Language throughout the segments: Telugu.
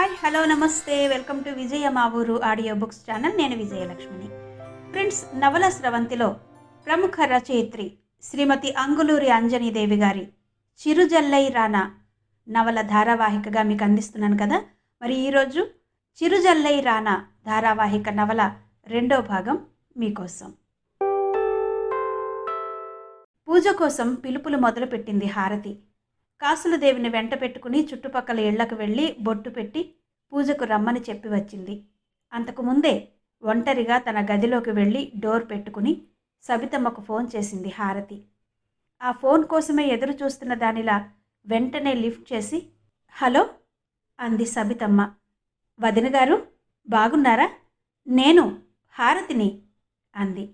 హాయ్ హలో నమస్తే వెల్కమ్ టు విజయ మా ఊరు ఆడియో బుక్స్ ఛానల్. నేను విజయలక్ష్మిని. ఫ్రెండ్స్, నవల స్రవంతిలో ప్రముఖ రచయిత్రి శ్రీమతి అంగులూరి అంజనీదేవి గారి చిరుజల్లై రానా నవల ధారావాహికగా మీకు అందిస్తున్నాను కదా. మరి ఈరోజు చిరుజల్లై రానా ధారావాహిక నవల రెండో భాగం మీకోసం. పూజ కోసం పిలుపులు మొదలుపెట్టింది హారతి. కాసులదేవిని వెంట పెట్టుకుని చుట్టుపక్కల ఇళ్లకు వెళ్ళి బొట్టు పెట్టి పూజకు రమ్మని చెప్పి వచ్చింది. అంతకుముందే ఒంటరిగా తన గదిలోకి వెళ్ళి డోర్ పెట్టుకుని సబితమ్మకు ఫోన్ చేసింది హారతి. ఆ ఫోన్ కోసమే ఎదురు చూస్తున్న దానిలా వెంటనే లిఫ్ట్ చేసి హలో అంది సబితమ్మ. వదిన గారు బాగున్నారా? నేను హారతిని అంది.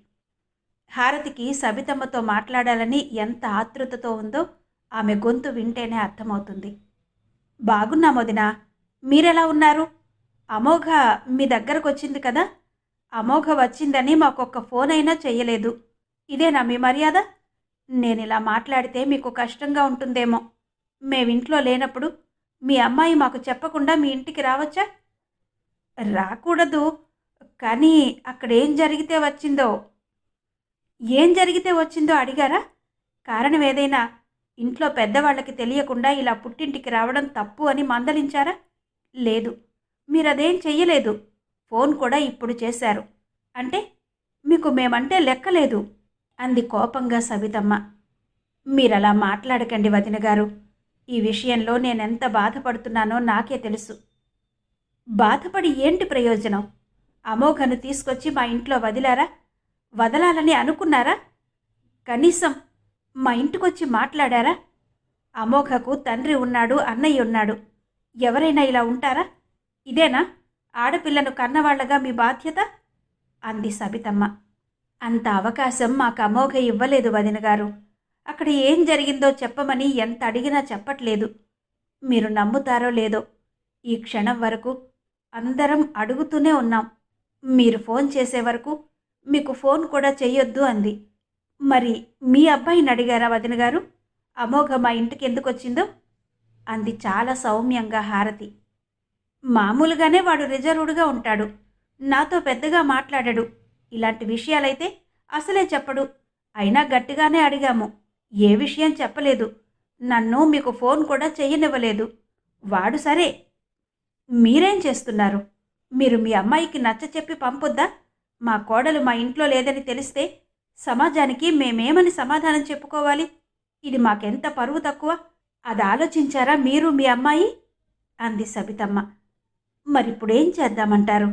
హారతికి సబితమ్మతో మాట్లాడాలని ఎంత ఆతృతతో ఉందో ఆమె గొంతు వింటేనే అర్థమవుతుంది. బాగున్నా వదినా, మీరెలా ఉన్నారు? అమోఘ మీ దగ్గరకు వచ్చింది కదా. అమోఘ వచ్చిందని మాకొక్క ఫోన్ అయినా చెయ్యలేదు. ఇదేనా మీ మర్యాద? నేను ఇలా మాట్లాడితే మీకు కష్టంగా ఉంటుందేమో. మేమింట్లో లేనప్పుడు మీ అమ్మాయి మాకు చెప్పకుండా మీ ఇంటికి రావచ్చా? రాకూడదు, కానీ అక్కడేం జరిగితే వచ్చిందో అడిగారా? కారణం ఏదైనా? ఇంట్లో పెద్దవాళ్ళకి తెలియకుండా ఇలా పుట్టింటికి రావడం తప్పు అని మందలించారా? లేదు, మీరదేం చెయ్యలేదు. ఫోన్ కూడా ఇప్పుడు చేశారు అంటే మీకు మేమంటే లెక్కలేదు అంది కోపంగా సబితమ్మ. మీరలా మాట్లాడకండి వదిన గారు. ఈ విషయంలో నేనెంత బాధపడుతున్నానో నాకే తెలుసు. బాధపడి ఏంటి ప్రయోజనం? అమోఘను తీసుకొచ్చి మా ఇంట్లో వదలాలని అనుకున్నారా? కనీసం మా ఇంటికొచ్చి మాట్లాడారా? అమోఘకు తండ్రి ఉన్నాడు, అన్నయ్య ఉన్నాడు. ఎవరైనా ఇలా ఉంటారా? ఇదేనా ఆడపిల్లను కన్నవాళ్లగా మీ బాధ్యత? అంది సబితమ్మ. అంత అవకాశం మాకు అమోఘ ఇవ్వలేదు వదిన గారు. అక్కడ ఏం జరిగిందో చెప్పమని ఎంత అడిగినా చెప్పట్లేదు. మీరు నమ్ముతారో లేదో, ఈ క్షణం వరకు అందరం అడుగుతూనే ఉన్నాం. మీరు ఫోన్ చేసే వరకు మీకు ఫోన్ కూడా చెయ్యొద్దు అంది. మరి మీ అబ్బాయిని అడిగారా వదిన గారు అమోఘ మా ఇంటికి ఎందుకు వచ్చిందో? అంది చాలా సౌమ్యంగా హారతి. మామూలుగానే వాడు రిజర్వ్డ్గా ఉంటాడు. నాతో పెద్దగా మాట్లాడాడు. ఇలాంటి విషయాలైతే అసలే చెప్పడు. అయినా గట్టిగానే అడిగాము. ఏ విషయం చెప్పలేదు. నన్ను మీకు ఫోన్ కూడా చెయ్యనివ్వలేదు. వాడు సరే. మీరేం చేస్తున్నారు? మీరు మీ అమ్మాయికి నచ్చ చెప్పి పంపొద్దా? మా కోడలు మా ఇంట్లో లేదని తెలిస్తే సమాజానికి మేమేమని సమాధానం చెప్పుకోవాలి? ఇది మాకెంత పరువు తక్కువ. అది ఆలోచించారా మీరు మీ అమ్మాయి? అంది సబితమ్మ. మరిప్పుడేం చేద్దామంటారు?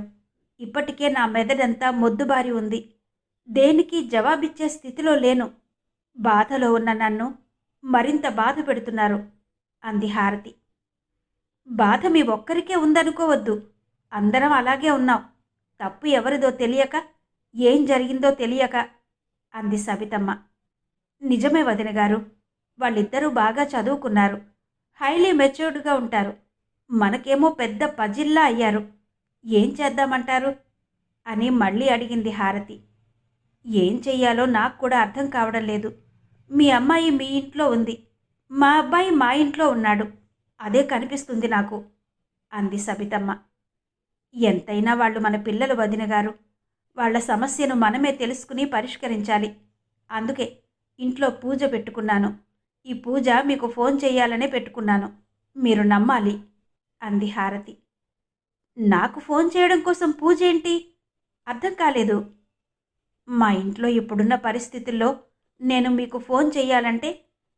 ఇప్పటికే నా మెదడంతా మొద్దుబారి ఉంది. దేనికి జవాబిచ్చే స్థితిలో లేను. బాధలో ఉన్న నన్ను మరింత బాధ పెడుతున్నారు అంది హారతి. బాధ మీ ఒక్కరికే ఉందనుకోవద్దు. అందరం అలాగే ఉన్నాం. తప్పు ఎవరిదో తెలియక, ఏం జరిగిందో తెలియక అంది సబితమ్మ. నిజమే వదిన గారు. వాళ్ళిద్దరూ బాగా చదువుకున్నారు. హైలీ మెచ్యూర్డ్గా ఉంటారు. మనకేమో పెద్ద పజిల్లా అయ్యారు. ఏం చేద్దామంటారు అని మళ్ళీ అడిగింది హారతి. ఏం చెయ్యాలో నాకు కూడా అర్థం కావడం లేదు. మీ అమ్మాయి మీ ఇంట్లో ఉంది, మా అబ్బాయి మా ఇంట్లో ఉన్నాడు. అదే కనిపిస్తుంది నాకు అంది సబితమ్మ. ఎంతైనా వాళ్ళు మన పిల్లలు వదిన గారు. వాళ్ల సమస్యను మనమే తెలుసుకుని పరిష్కరించాలి. అందుకే ఇంట్లో పూజ పెట్టుకున్నాను. ఈ పూజ మీకు ఫోన్ చేయాలనే పెట్టుకున్నాను. మీరు నమ్మాలి అంది హారతి. నాకు ఫోన్ చేయడం కోసం పూజ ఏంటి? అర్థం కాలేదు. మా ఇంట్లో ఇప్పుడున్న పరిస్థితుల్లో నేను మీకు ఫోన్ చేయాలంటే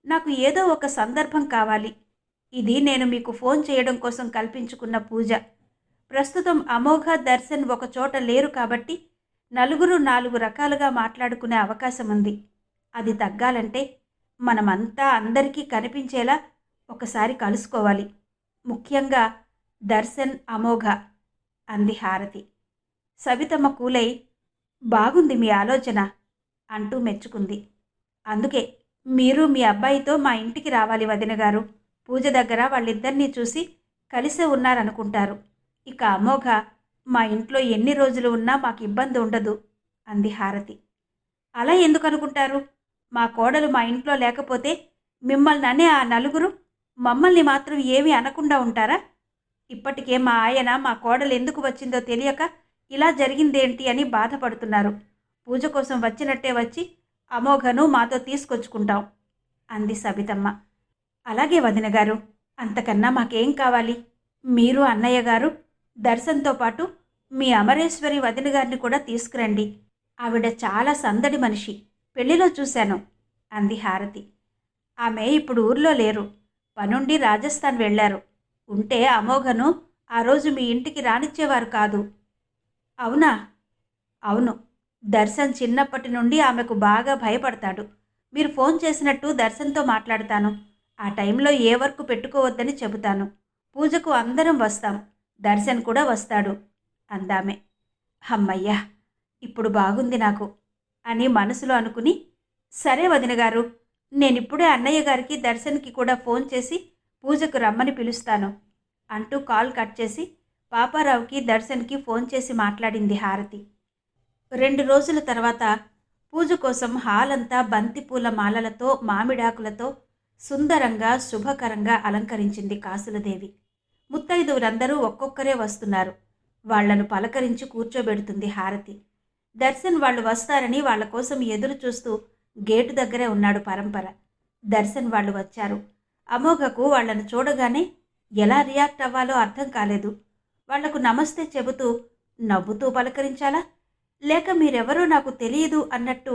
నాకు ఏదో ఒక సందర్భం కావాలి. ఇది నేను మీకు ఫోన్ చేయడం కోసం కల్పించుకున్న పూజ. ప్రస్తుతం అమోఘ, దర్శన్ ఒక చోట లేరు కాబట్టి నలుగురు నాలుగు రకాలుగా మాట్లాడుకునే అవకాశం ఉంది. అది తగ్గాలంటే మనమంతా అందరికీ కనిపించేలా ఒకసారి కలుసుకోవాలి. ముఖ్యంగా దర్శన్, అమోఘ అంది హారతి. సబితమ్మ కూలై బాగుంది మీ ఆలోచన అంటూ మెచ్చుకుంది. అందుకే మీరు మీ అబ్బాయితో మా ఇంటికి రావాలి వదిన గారు. పూజ దగ్గర వాళ్ళిద్దరినీ చూసి కలిసే ఉన్నారనుకుంటారు. ఇక అమోఘ మా ఇంట్లో ఎన్ని రోజులు ఉన్నా మాకు ఇబ్బంది ఉండదు అంది హారతి. అలా ఎందుకు అనుకుంటారు? మా కోడలు మా ఇంట్లో లేకపోతే మిమ్మల్ని అనే ఆ నలుగురు మమ్మల్ని మాత్రం ఏమీ అనకుండా ఉంటారా? ఇప్పటికే మా ఆయన మా కోడలు ఎందుకు వచ్చిందో తెలియక ఇలా జరిగిందేంటి అని బాధపడుతున్నారు. పూజ కోసం వచ్చినట్టే వచ్చి అమోఘను మాతో తీసుకొచ్చుకుంటాం అంది సబితమ్మ. అలాగే వదిన గారు, అంతకన్నా మాకేం కావాలి? మీరు అన్నయ్య గారు దర్శన్తో పాటు మీ అమరేశ్వరి వదిన గారిని కూడా తీసుకురండి. ఆవిడ చాలా సందడి మనిషి, పెళ్లిలో చూశాను అంది హారతి. ఆమె ఇప్పుడు ఊర్లో లేరు, పనుండి రాజస్థాన్ వెళ్లారు. ఉంటే అమోఘను ఆ రోజు మీ ఇంటికి రానిచ్చేవారు కాదు. అవునా? అవును. దర్శన్ చిన్నప్పటి నుండి ఆమెకు బాగా భయపడతాడు. మీరు ఫోన్ చేసినట్టు దర్శన్తో మాట్లాడతాను. ఆ టైంలో ఏ వర్క్ పెట్టుకోవద్దని చెబుతాను. పూజకు అందరం వస్తాం, దర్శన్ కూడా వస్తాడు అందామె. హమ్మయ్యా, ఇప్పుడు బాగుంది నాకు అని మనసులో అనుకుని, సరే వదిన గారు, నేనిప్పుడే అన్నయ్య గారికి దర్శన్కి కూడా ఫోన్ చేసి పూజకు రమ్మని పిలుస్తాను అంటూ కాల్ కట్ చేసి పాపారావుకి దర్శన్కి ఫోన్ చేసి మాట్లాడింది హారతి. 2 రోజుల తర్వాత పూజ కోసం హాల్ అంతా బంతిపూల మాలలతో మామిడాకులతో సుందరంగా శుభకరంగా అలంకరించింది కాసులదేవి. ముత్తైదువులందరూ ఒక్కొక్కరే వస్తున్నారు. వాళ్లను పలకరించి కూర్చోబెడుతుంది హారతి. దర్శన్ వాళ్ళు వస్తారని వాళ్ల కోసం ఎదురు చూస్తూ గేటు దగ్గరే ఉన్నాడు పరంపర. దర్శన్ వాళ్ళు వచ్చారు. అమోఘకు వాళ్లను చూడగానే ఎలా రియాక్ట్ అవ్వాలో అర్థం కాలేదు. వాళ్లకు నమస్తే చెబుతూ నవ్వుతూ పలకరించాలా, లేక మీరెవరో నాకు తెలియదు అన్నట్టు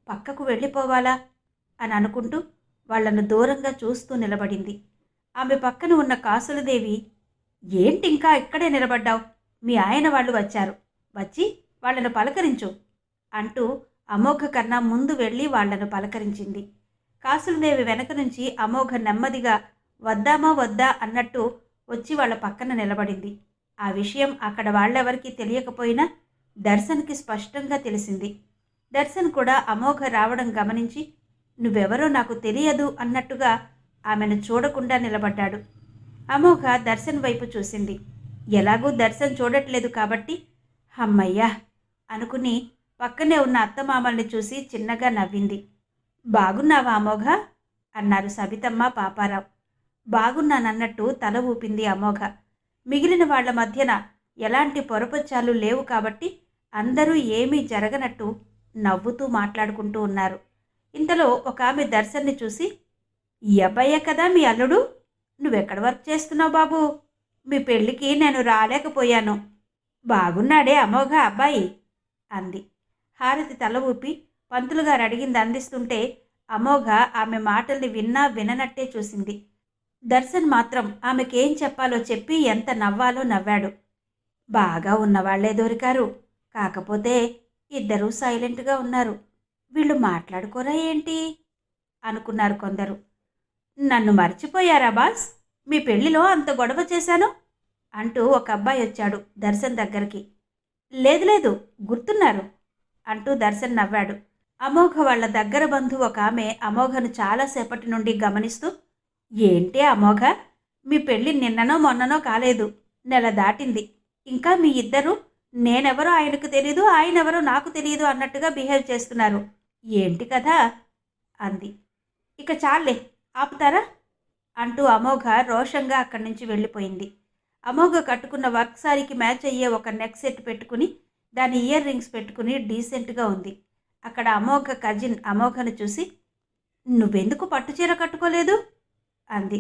పక్కకు వెళ్ళిపోవాలా అని అనుకుంటూ వాళ్లను దూరంగా చూస్తూ నిలబడింది. ఆమె పక్కన ఉన్న కాసులదేవి, ఏంటింకా ఇక్కడే నిలబడ్డావు? మీ ఆయన వాళ్ళు వచ్చారు, వచ్చి వాళ్లను పలకరించు అంటూ అమోఘ కన్నా ముందు వెళ్ళి వాళ్లను పలకరించింది. కాసులదేవి వెనక నుంచి అమోఘ నెమ్మదిగా వద్దామా వద్దా అన్నట్టు వచ్చి వాళ్ల పక్కన నిలబడింది. ఆ విషయం అక్కడ వాళ్ళెవరికీ తెలియకపోయినా దర్శన్కి స్పష్టంగా తెలిసింది. దర్శన్ కూడా అమోఘ రావడం గమనించి నువ్వెవరో నాకు తెలియదు అన్నట్టుగా ఆమెను చూడకుండా నిలబడ్డాడు. అమోఘ దర్శన్ వైపు చూసింది. ఎలాగూ దర్శన్ చూడట్లేదు కాబట్టి హమ్మయ్యా అనుకుని పక్కనే ఉన్న అత్తమామల్ని చూసి చిన్నగా నవ్వింది. బాగున్నావా అమోఘ అన్నారు సబితమ్మ, పాపారావు. బాగున్నానన్నట్టు తల ఊపింది అమోఘ. మిగిలిన వాళ్ల మధ్యన ఎలాంటి పొరపచ్చాలు లేవు కాబట్టి అందరూ ఏమీ జరగనట్టు నవ్వుతూ మాట్లాడుకుంటూ ఉన్నారు. ఇంతలో ఒక ఆమె దర్శన్ని చూసి, ఈ అబ్బాయే కదా మీ అల్లుడు? నువ్వెక్కడ వర్క్ చేస్తున్నావు బాబు? మీ పెళ్ళికి నేను రాలేకపోయాను. బాగున్నాడే అమోఘ అబ్బాయి అంది. హారతి తల ఊపి పంతులుగారు అడిగింది అందిస్తుంటే అమోఘ ఆమె మాటల్ని విన్నా విననట్టే చూసింది. దర్శన్ మాత్రం ఆమెకేం చెప్పాలో చెప్పి ఎంత నవ్వాలో నవ్వాడు. బాగా ఉన్నవాళ్లే దొరికారు, కాకపోతే ఇద్దరూ సైలెంట్గా ఉన్నారు. వీళ్ళు మాట్లాడుకోరా ఏంటి అనుకున్నారు కొందరు. నన్ను మర్చిపోయారా బాస్? మీ పెళ్లిలో అంత గొడవ చేశాను అంటూ ఒక అబ్బాయి వచ్చాడు దర్శన్ దగ్గరికి. లేదు లేదు, గుర్తున్నారు అంటూ దర్శన్ నవ్వాడు. అమోఘ వాళ్ల దగ్గర బంధువు ఒక ఆమె అమోఘను చాలాసేపటి నుండి గమనిస్తూ, ఏంటి అమోఘ, మీ పెళ్ళి నిన్ననో మొన్ననో కాలేదు, నెల దాటింది. ఇంకా మీ ఇద్దరు నేనెవరో ఆయనకు తెలీదు, ఆయనెవరో నాకు తెలియదు అన్నట్టుగా బిహేవ్ చేస్తున్నారు. ఏంటి కదా అంది. ఇక చాలే, ఆపుతారా అంటూ అమోఘ రోషంగా అక్కడి నుంచి వెళ్ళిపోయింది. అమోఘ కట్టుకున్న వర్క్ సారీకి మ్యాచ్ అయ్యే ఒక నెక్ సెట్ పెట్టుకుని దాని ఇయర్ రింగ్స్ పెట్టుకుని డీసెంట్గా ఉంది. అక్కడ అమోఘ కజిన్ అమోఘను చూసి, నువ్వెందుకు పట్టుచీర కట్టుకోలేదు అంది.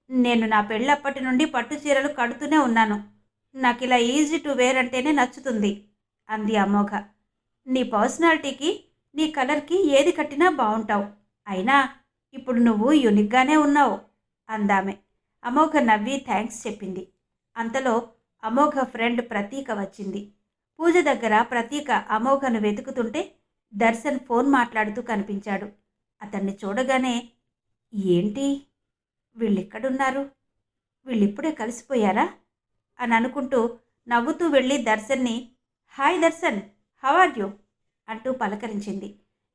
నేను నా పెళ్ళప్పటి నుండి పట్టుచీరలు కడుతూనే ఉన్నాను. నాకు ఇలా ఈజీ టు వేర్ అంటేనే నచ్చుతుంది అంది అమోఘ. నీ పర్సనాలిటీకి నీ కలర్కి ఏది కట్టినా బాగుంటావు. అయినా ఇప్పుడు నువ్వు యూనిక్గానే ఉన్నావు అందామె. అమోఘ నవ్వి థ్యాంక్స్ చెప్పింది. అంతలో అమోఘ ఫ్రెండ్ ప్రతీక వచ్చింది. పూజ దగ్గర ప్రతీక అమోఘను వెతుకుతుంటే దర్శన్ ఫోన్ మాట్లాడుతూ కనిపించాడు. అతన్ని చూడగానే, ఏంటి వీళ్ళిక్కడున్నారు, వీళ్ళిప్పుడే కలిసిపోయారా అని అనుకుంటూ నవ్వుతూ వెళ్ళి దర్శన్ని, hi Darshan, how are you అంటూ పలకరించింది.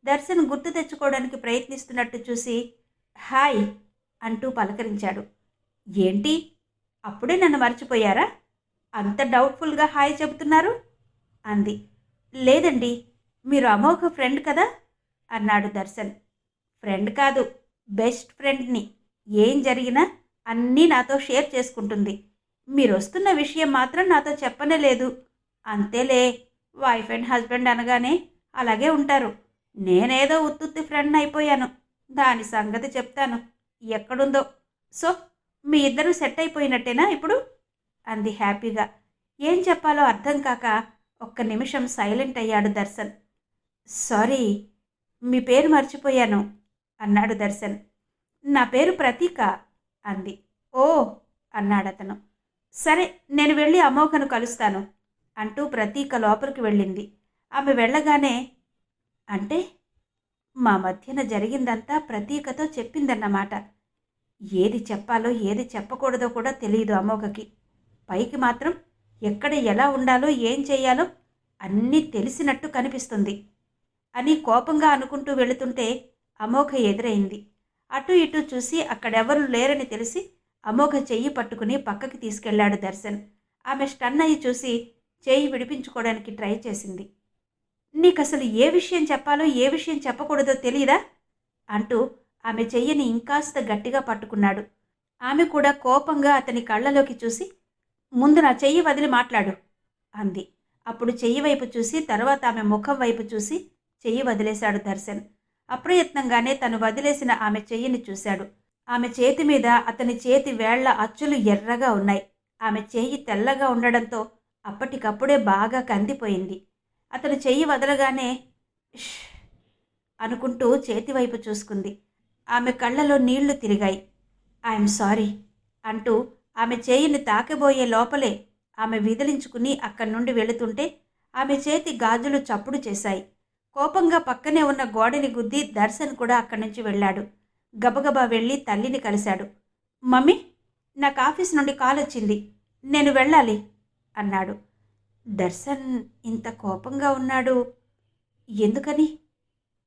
దర్శన్ గుర్తు తెచ్చుకోవడానికి ప్రయత్నిస్తున్నట్టు చూసి హాయ్ అంటూ పలకరించాడు. ఏంటి అప్పుడే నన్ను మర్చిపోయారా? అంత డౌట్ఫుల్గా హాయ్ చెబుతున్నారు అంది. లేదండి, మీరు అమోఘ ఫ్రెండ్ కదా అన్నాడు దర్శన్. ఫ్రెండ్ కాదు, బెస్ట్ ఫ్రెండ్ని. ఏం జరిగినా అన్నీ నాతో షేర్ చేసుకుంటుంది. మీరొస్తున్న విషయం మాత్రం నాతో చెప్పనే లేదు. అంతేలే, వైఫ్ అండ్ హస్బెండ్ అనగానే అలాగే ఉంటారు. నేనేదో ఉత్తుత్తి ఫ్రెండ్ అయిపోయాను. దాని సంగతి చెప్తాను ఎక్కడుందో. సో మీ ఇద్దరూ సెట్ అయిపోయినట్టేనా ఇప్పుడు? అంది హ్యాపీగా. ఏం చెప్పాలో అర్థం కాక ఒక్క నిమిషం సైలెంట్ అయ్యాడు దర్శన్. సారీ, మీ పేరు మర్చిపోయాను అన్నాడు దర్శన్. నా పేరు ప్రతీక అంది. ఓ అన్నాడతను. సరే, నేను వెళ్ళి అమోఘను కలుస్తాను అంటూ ప్రతీక లోపలికి వెళ్ళింది. ఆమె వెళ్ళగానే, అంటే మా మధ్యన జరిగిందంతా ప్రతీకతో చెప్పిందన్నమాట. ఏది చెప్పాలో ఏది చెప్పకూడదో కూడా తెలియదు అమోఘకి. పైకి మాత్రం ఎక్కడ ఎలా ఉండాలో ఏం చేయాలో అన్నీ తెలిసినట్టు కనిపిస్తుంది అని కోపంగా అనుకుంటూ వెళుతుంటే అమోఘ ఎదురైంది. అటు ఇటు చూసి అక్కడెవరూ లేరని తెలిసి అమోఘ చెయ్యి పట్టుకుని పక్కకి తీసుకెళ్లాడు దర్శన్. ఆమె స్టన్ అయ్యి చూసి చెయ్యి విడిపించుకోవడానికి ట్రై చేసింది. నీకసలు ఏ విషయం చెప్పాలో ఏ విషయం చెప్పకూడదో తెలీదా అంటూ ఆమె చెయ్యిని ఇంకాస్త గట్టిగా పట్టుకున్నాడు. ఆమె కూడా కోపంగా అతని కళ్ళలోకి చూసి, ముందు నా చెయ్యి వదిలి మాట్లాడు అంది. అప్పుడు చెయ్యి వైపు చూసి తర్వాత ఆమె ముఖం వైపు చూసి చెయ్యి వదిలేశాడు దర్శన్. అప్రయత్నంగానే తను వదిలేసిన ఆమె చెయ్యిని చూశాడు. ఆమె చేతి మీద అతని చేతి వేళ్ల అచ్చులు ఎర్రగా ఉన్నాయి. ఆమె చెయ్యి తెల్లగా ఉండడంతో అప్పటికప్పుడే బాగా కందిపోయింది. అతను చెయ్యి వదలగానే ష్ అనుకుంటూ చేతివైపు చూసుకుంది. ఆమె కళ్ళలో నీళ్లు తిరిగాయి. ఐఎమ్ సారీ అంటూ ఆమె చేయిని తాకబోయే లోపలే ఆమె విదిలించుకుని అక్కడి నుండి వెళుతుంటే ఆమె చేతి గాజులు చప్పుడు చేశాయి. కోపంగా పక్కనే ఉన్న గోడని గుద్ది దర్శన్ కూడా అక్కడి నుంచి వెళ్ళాడు. గబగబా వెళ్ళి తల్లిని కలిశాడు. మమ్మీ, నాకు ఆఫీస్ నుండి కాల్ వచ్చింది, నేను వెళ్ళాలి అన్నాడు. దర్శన్ ఇంత కోపంగా ఉన్నాడు ఎందుకని?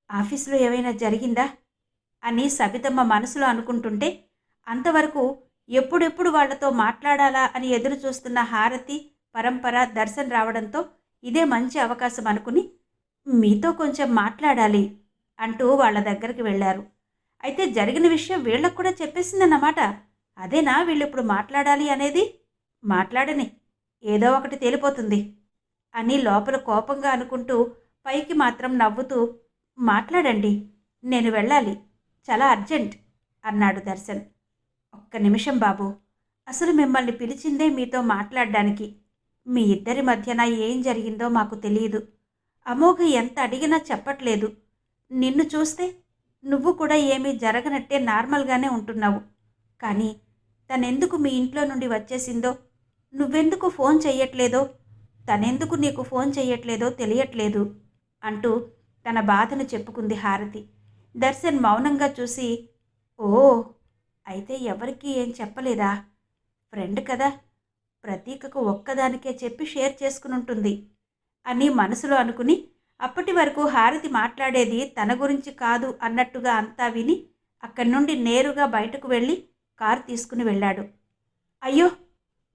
ఆఫీసులో ఏమైనా జరిగిందా అని సబితమ్మ మనసులో అనుకుంటుంటే, అంతవరకు ఎప్పుడెప్పుడు వాళ్లతో మాట్లాడాలా అని ఎదురు చూస్తున్న హారతి, పరంపర, దర్శన్ రావడంతో ఇదే మంచి అవకాశం అనుకుని మీతో కొంచెం మాట్లాడాలి అంటూ వాళ్ళ దగ్గరికి వెళ్ళారు. అయితే జరిగిన విషయం వీళ్ళకు కూడా చెప్పేసిందన్నమాట. అదేనా వీళ్ళిప్పుడు మాట్లాడాలి అనేది? మాట్లాడని, ఏదో ఒకటి తేలిపోతుంది అని లోపల కోపంగా అనుకుంటూ పైకి మాత్రం నవ్వుతూ, మాట్లాడండి, నేను వెళ్ళాలి, చాలా అర్జెంట్ అన్నాడు దర్శన్. ఒక్క నిమిషం బాబు, అసలు మిమ్మల్ని పిలిచిందే మీతో మాట్లాడడానికి. మీ ఇద్దరి మధ్యన ఏం జరిగిందో మాకు తెలియదు. అమోఘ ఎంత అడిగినా చెప్పట్లేదు. నిన్ను చూస్తే నువ్వు కూడా ఏమీ జరగనట్టే నార్మల్గానే ఉంటున్నావు. కానీ తనెందుకు మీ ఇంట్లో నుండి వచ్చేసిందో, నువ్వెందుకు ఫోన్ చెయ్యట్లేదో, తనెందుకు నీకు ఫోన్ చెయ్యట్లేదో తెలియట్లేదు అంటూ తన బాధను చెప్పుకుంది హారతి. దర్శన్ మౌనంగా చూసి, ఓ అయితే ఎవరికీ ఏం చెప్పలేదా? ఫ్రెండ్ కదా, ప్రతీకకు ఒక్కదానికే చెప్పి షేర్ చేసుకుని ఉంటుంది అని మనసులో అనుకుని, అప్పటి వరకు హారతి మాట్లాడేది తన గురించి కాదు అన్నట్టుగా అంతా విని అక్కడి నుండి నేరుగా బయటకు వెళ్ళి కారు తీసుకుని వెళ్ళాడు. అయ్యో,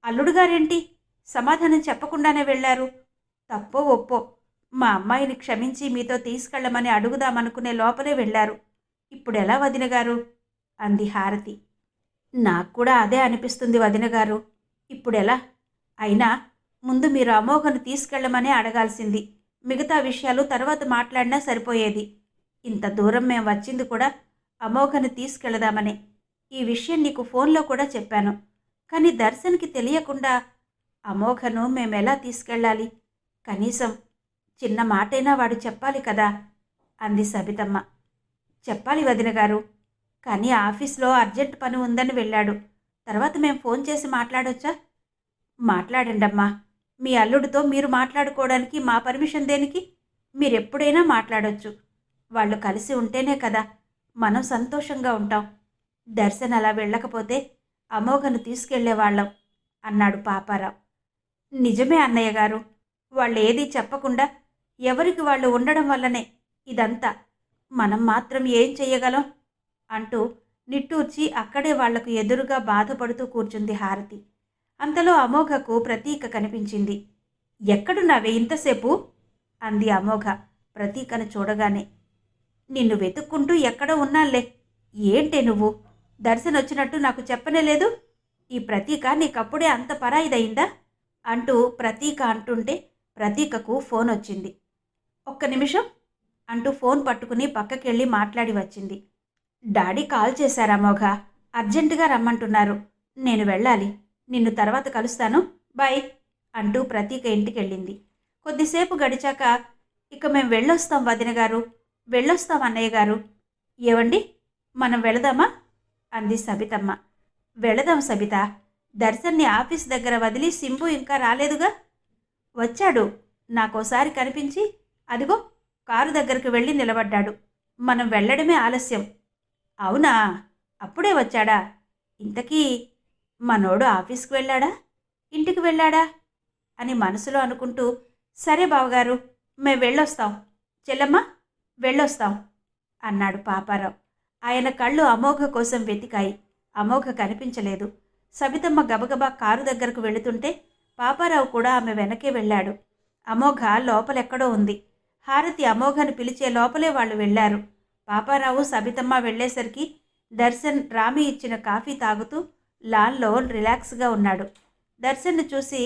అల్లుడుగారేంటి సమాధానం చెప్పకుండానే వెళ్ళారు? తప్పో ఒప్పో మా అమ్మాయిని క్షమించి మీతో తీసుకెళ్లమని అడుగుదామనుకునే లోపలే వెళ్ళారు. ఇప్పుడెలా వదినగారు అంది హారతి. నాకు కూడా అదే అనిపిస్తుంది వదినగారు. ఇప్పుడెలా? అయినా ముందు మీరు అమోఘను తీసుకెళ్లమనే అడగాల్సింది. మిగతా విషయాలు తర్వాత మాట్లాడినా సరిపోయేది. ఇంత దూరం మేము వచ్చింది కూడా అమోఘను తీసుకెళదామనే. ఈ విషయం నీకు ఫోన్లో కూడా చెప్పాను. కానీ దర్శన్కి తెలియకుండా అమోఘను మేమెలా తీసుకెళ్ళాలి? కనీసం చిన్న మాటైనా వాడు చెప్పాలి కదా అంది సబితమ్మ. చెప్పాలి వదినగారు, కానీ ఆఫీస్లో అర్జెంట్ పని ఉందని వెళ్ళాడు. తర్వాత మేము ఫోన్ చేసి మాట్లాడొచ్చా? మాట్లాడండమ్మా. మీ అల్లుడితో మీరు మాట్లాడుకోవడానికి మా పర్మిషన్ దేనికి? మీరెప్పుడైనా మాట్లాడొచ్చు. వాళ్ళు కలిసి ఉంటేనే కదా మనం సంతోషంగా ఉంటాం. దర్శన్ అలా వెళ్ళకపోతే అమోఘను తీసుకెళ్లేవాళ్ళం అన్నాడు పాపారావు. నిజమే అన్నయ్య గారు, వాళ్ళు ఏదీ చెప్పకుండా ఎవరికి వాళ్ళు ఉండడం వల్లనే ఇదంతా. మనం మాత్రం ఏం చెయ్యగలం అంటూ నిట్టూర్చి అక్కడే వాళ్లకు ఎదురుగా బాధపడుతూ కూర్చుంది హారతి. అంతలో అమోఘకు ప్రతీక కనిపించింది. ఎక్కడున్నావే ఇంతసేపు అంది అమోఘ ప్రతీకను చూడగానే. నిన్ను వెతుక్కుంటూ ఎక్కడో ఉన్నాన్లే. ఏంటే నువ్వు? దర్శన్ వచ్చినట్టు నాకు చెప్పనే లేదు. ఈ ప్రతీక నీకప్పుడే అంత పరాయిదయిందా అంటూ ప్రతీక అంటుంటే ప్రతీకకు ఫోన్ వచ్చింది. ఒక్క నిమిషం అంటూ ఫోన్ పట్టుకుని పక్కకెళ్ళి మాట్లాడి వచ్చింది. డాడీ కాల్ చేశారా మోఘ? అర్జెంటుగా రమ్మంటున్నారు. నేను వెళ్ళాలి. నిన్ను తర్వాత కలుస్తాను. బాయ్ అంటూ ప్రతీక ఇంటికెళ్ళింది. కొద్దిసేపు గడిచాక, ఇక మేం వెళ్ళొస్తాం వదిన గారు, వెళ్ళొస్తాం అన్నయ్య గారు. ఏవండి, మనం వెళదామా అంది సబితమ్మ. వెళదాం సబిత. దర్శన్ని ఆఫీస్ దగ్గర వదిలి సింబు ఇంకా రాలేదుగా. వచ్చాడు. నాకోసారి కనిపించి అదిగో కారు దగ్గరకు వెళ్ళి నిలబడ్డాడు. మనం వెళ్ళడమే ఆలస్యం. అవునా, అప్పుడే వచ్చాడా? ఇంతకీ మనోడు ఆఫీస్కి వెళ్ళాడా, ఇంటికి వెళ్ళాడా అని మనసులో అనుకుంటూ, సరే బావగారు, మేం వెళ్ళొస్తాం. చెల్లమ్మ, వెళ్ళొస్తాం అన్నాడు పాపారావు. ఆయన కళ్ళు అమోఘ కోసం వెతికాయి. అమోఘ కనిపించలేదు. సబితమ్మ గబగబా కారు దగ్గరకు వెళుతుంటే పాపారావు కూడా ఆమె వెనకే వెళ్ళాడు. అమోఘ లోపలెక్కడో ఉంది. హారతి అమోఘను పిలిచే లోపలే వాళ్ళు వెళ్ళారు. పాపారావు సబితమ్మ వెళ్ళేసరికి దర్శన్ రామి ఇచ్చిన కాఫీ తాగుతూ లాన్లో రిలాక్స్గా ఉన్నాడు. దర్శన్ను చూసి,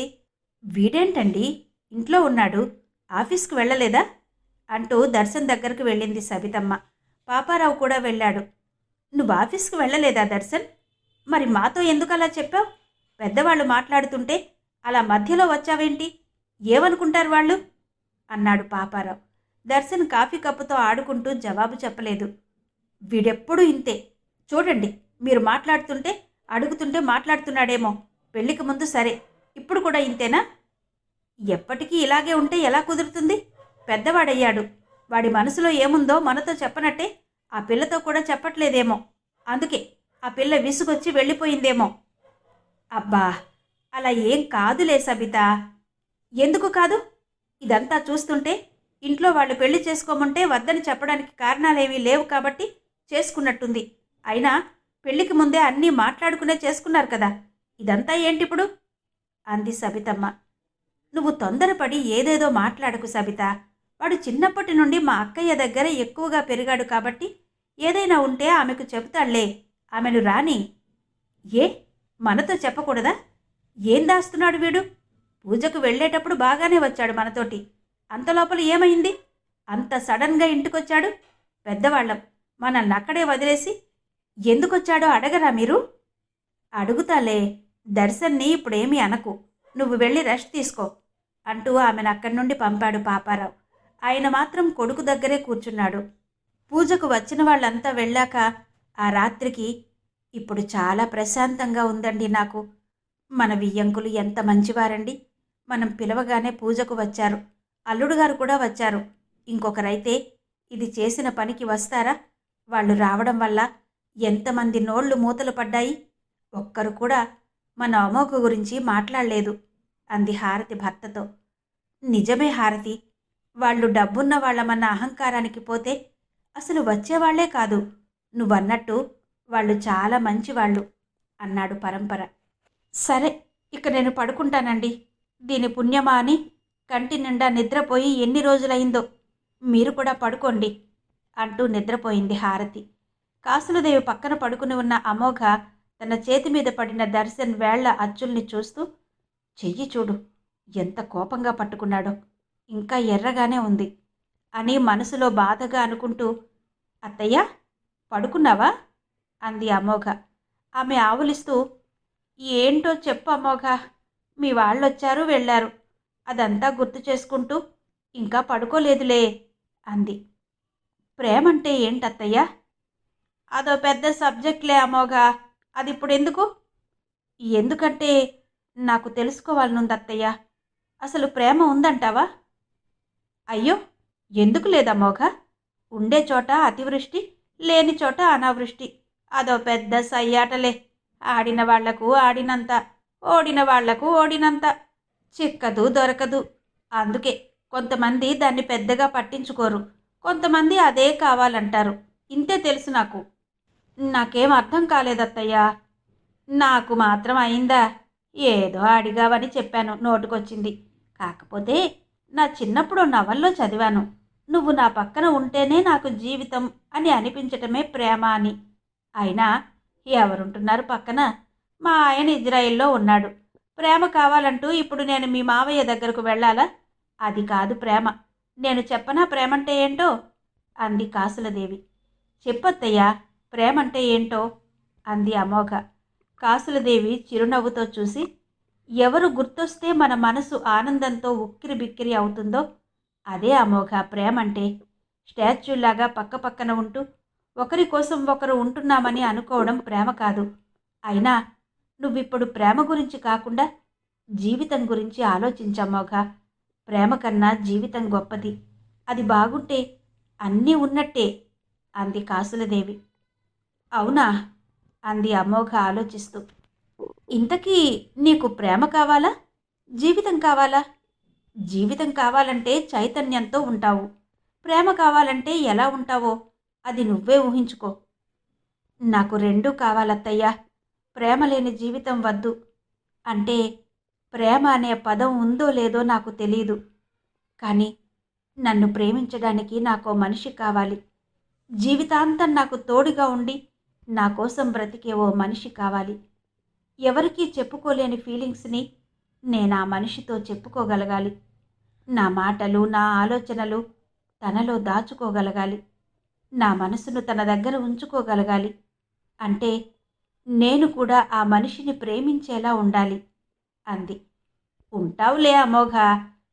వీడేంటండి ఇంట్లో ఉన్నాడు, ఆఫీస్కి వెళ్ళలేదా అంటూ దర్శన్ దగ్గరకు వెళ్ళింది సబితమ్మ. పాపారావు కూడా వెళ్ళాడు. నువ్వు ఆఫీస్కి వెళ్ళలేదా దర్శన్? మరి మాతో ఎందుకు అలా చెప్పావు? పెద్దవాళ్ళు మాట్లాడుతుంటే అలా మధ్యలో వచ్చావేంటి? ఏమనుకుంటారు వాళ్ళు అన్నాడు పాపారావు. దర్శన్ కాఫీ కప్పుతో ఆడుకుంటూ జవాబు చెప్పలేదు. వీడెప్పుడూ ఇంతే. చూడండి, మీరు మాట్లాడుతుంటే అడుగుతుంటే మాట్లాడుతున్నాడేమో. పెళ్లికి ముందు సరే, ఇప్పుడు కూడా ఇంతేనా? ఎప్పటికీ ఇలాగే ఉంటే ఎలా కుదురుతుంది? పెద్దవాడయ్యాడు. వాడి మనసులో ఏముందో మనతో చెప్పనట్టే ఆ పిల్లతో కూడా చెప్పట్లేదేమో. అందుకే ఆ పిల్ల విసుగొచ్చి వెళ్ళిపోయిందేమో. అబ్బా, అలా ఏం కాదులే సబిత. ఎందుకు కాదు? ఇదంతా చూస్తుంటే ఇంట్లో వాళ్ళు పెళ్లి చేసుకోమంటే వద్దని చెప్పడానికి కారణాలేమీ లేవు కాబట్టి చేసుకున్నట్టుంది. అయినా పెళ్లికి ముందే అన్నీ మాట్లాడుకునే చేసుకున్నారు కదా. ఇదంతా ఏంటిప్పుడు అంది సబితమ్మ. నువ్వు తొందరపడి ఏదేదో మాట్లాడకు సబిత. వాడు చిన్నప్పటి నుండి మా అక్కయ్య దగ్గర ఎక్కువగా పెరిగాడు కాబట్టి ఏదైనా ఉంటే ఆమెకు చెబుతాళ్లే. ఆమెను రాని. ఏ, మనతో చెప్పకూడదా? ఏం దాస్తున్నాడు వీడు? పూజకు వెళ్ళేటప్పుడు బాగానే వచ్చాడు మనతోటి. అంతలోపల ఏమైంది? అంత సడన్గా ఇంటికొచ్చాడు. పెద్దవాళ్ళం, మనల్ని అక్కడే వదిలేసి ఎందుకొచ్చాడో అడగరా మీరు? అడుగుతాలే. దర్శన్ని ఇప్పుడేమీ అనకు. నువ్వు వెళ్ళి రెస్ట్ తీసుకో అంటూ ఆమెను అక్కడి నుండి పంపాడు పాపారావు. ఆయన మాత్రం కొడుకు దగ్గరే కూర్చున్నాడు. పూజకు వచ్చిన వాళ్ళంతా వెళ్ళాక ఆ రాత్రికి, ఇప్పుడు చాలా ప్రశాంతంగా ఉందండి నాకు. మన వియ్యంకులు ఎంత మంచివారండి. మనం పిలవగానే పూజకు వచ్చారు. అల్లుడుగారు కూడా వచ్చారు. ఇంకొకరైతే ఇది చేసిన పనికి వస్తారా? వాళ్ళు రావడం వల్ల ఎంతమంది నోళ్లు మూతలు పడ్డాయి. ఒక్కరు కూడా మన అమోఘ గురించి మాట్లాడలేదు అంది హారతి భర్తతో. నిజమే హారతి. వాళ్ళు డబ్బున్న వాళ్ళమన్న అహంకారానికి పోతే అసలు వచ్చేవాళ్లే కాదు. నువ్వన్నట్టు వాళ్ళు చాలా మంచివాళ్ళు అన్నాడు పరంపర. సరే, ఇక నేను పడుకుంటానండి. దీని పుణ్యమా అని కంటి నిండా నిద్రపోయి ఎన్ని రోజులైందో. మీరు కూడా పడుకోండి అంటూ నిద్రపోయింది హారతి. కాసులదేవి పక్కన పడుకుని ఉన్న అమోఘ తన చేతి మీద పడిన దర్శన్ వేళ్ల అచ్చుల్ని చూస్తూ, చెయ్యి చూడు, ఎంత కోపంగా పట్టుకున్నాడో, ఇంకా ఎర్రగానే ఉంది అని మనసులో బాధగా అనుకుంటూ, అత్తయ్య పడుకున్నావా అంది అమోఘ. ఆమె ఆవులిస్తూ, ఏంటో చెప్పు అమోఘ. మీ వాళ్ళొచ్చారు వెళ్ళారు. అదంతా గుర్తు చేసుకుంటూ ఇంకా పడుకోలేదులే అంది. ప్రేమంటే ఏంటత్తయ్య? అదో పెద్ద సబ్జెక్ట్లే అమోఘ. అది ఇప్పుడు ఎందుకు? ఎందుకంటే నాకు తెలుసుకోవాలనుంది అత్తయ్య. అసలు ప్రేమ ఉందంటావా? అయ్యో, ఎందుకు లేదమ్మోఘ? ఉండే చోట అతివృష్టి, లేని చోట అనావృష్టి. అదో పెద్ద సయ్యాటలే. ఆడిన వాళ్లకు ఆడినంత, ఓడిన వాళ్లకు ఓడినంత. చిక్కదు దొరకదు. అందుకే కొంతమంది దాన్ని పెద్దగా పట్టించుకోరు. కొంతమంది అదే కావాలంటారు. ఇంతే తెలుసు నాకు. నాకేం అర్థం కాలేదత్తయ్యా. నాకు మాత్రం అయిందా? ఏదో అడిగావని చెప్పాను, నోటుకొచ్చింది. కాకపోతే నా చిన్నప్పుడు నవల్లో చదివాను, నువ్వు నా పక్కన ఉంటేనే నాకు జీవితం అని అనిపించటమే ప్రేమ అని. అయినా ఎవరుంటున్నారు పక్కన? మా ఆయన ఇజ్రాయిల్లో ఉన్నాడు. ప్రేమ కావాలంటూ ఇప్పుడు నేను మీ మావయ్య దగ్గరకు వెళ్ళాలా? అది కాదు ప్రేమ. నేను చెప్పనా ప్రేమంటే ఏంటో? అంది కాసులదేవి. చెప్పొత్తయ్యా, ప్రేమంటే ఏంటో? అంది అమోఘ. కాసులదేవి చిరునవ్వుతో చూసి, ఎవరు గుర్తొస్తే మన మనసు ఆనందంతో ఉక్కిరి బిక్కిరి అవుతుందో అదే అమోఘ ప్రేమంటే. స్టాచ్యూలాగా పక్కపక్కన ఉంటూ ఒకరి కోసం ఒకరు ఉంటున్నామని అనుకోవడం ప్రేమ కాదు. అయినా నువ్విప్పుడు ప్రేమ గురించి కాకుండా జీవితం గురించి ఆలోచించమ్మోఘ. ప్రేమ కన్నా జీవితం గొప్పది. అది బాగుంటే అన్నీ ఉన్నట్టే అంది కాసులదేవి. అవునా? అంది అమోఘ ఆలోచిస్తూ. ఇంతకీ నీకు ప్రేమ కావాలా, జీవితం కావాలా? జీవితం కావాలంటే చైతన్యంతో ఉంటావు. ప్రేమ కావాలంటే ఎలా ఉంటావో అది నువ్వే ఊహించుకో. నాకు రెండూ కావాలత్తయ్యా. ప్రేమ లేని జీవితం వద్దు. అంటే ప్రేమ అనే పదం ఉందో లేదో నాకు తెలీదు. కానీ నన్ను ప్రేమించడానికి నాకో మనిషి కావాలి. జీవితాంతం నాకు తోడుగా ఉండి నా కోసం బ్రతికే ఓ మనిషి కావాలి. ఎవరికీ చెప్పుకోలేని ఫీలింగ్స్ని నేను ఆ మనిషితో చెప్పుకోగలగాలి. నా మాటలు, నా ఆలోచనలు తనలో దాచుకోగలగాలి. నా మనసును తన దగ్గర ఉంచుకోగలగాలి. అంటే నేను కూడా ఆ మనిషిని ప్రేమించేలా ఉండాలి అంది. ఉంటావులే అమోఘ.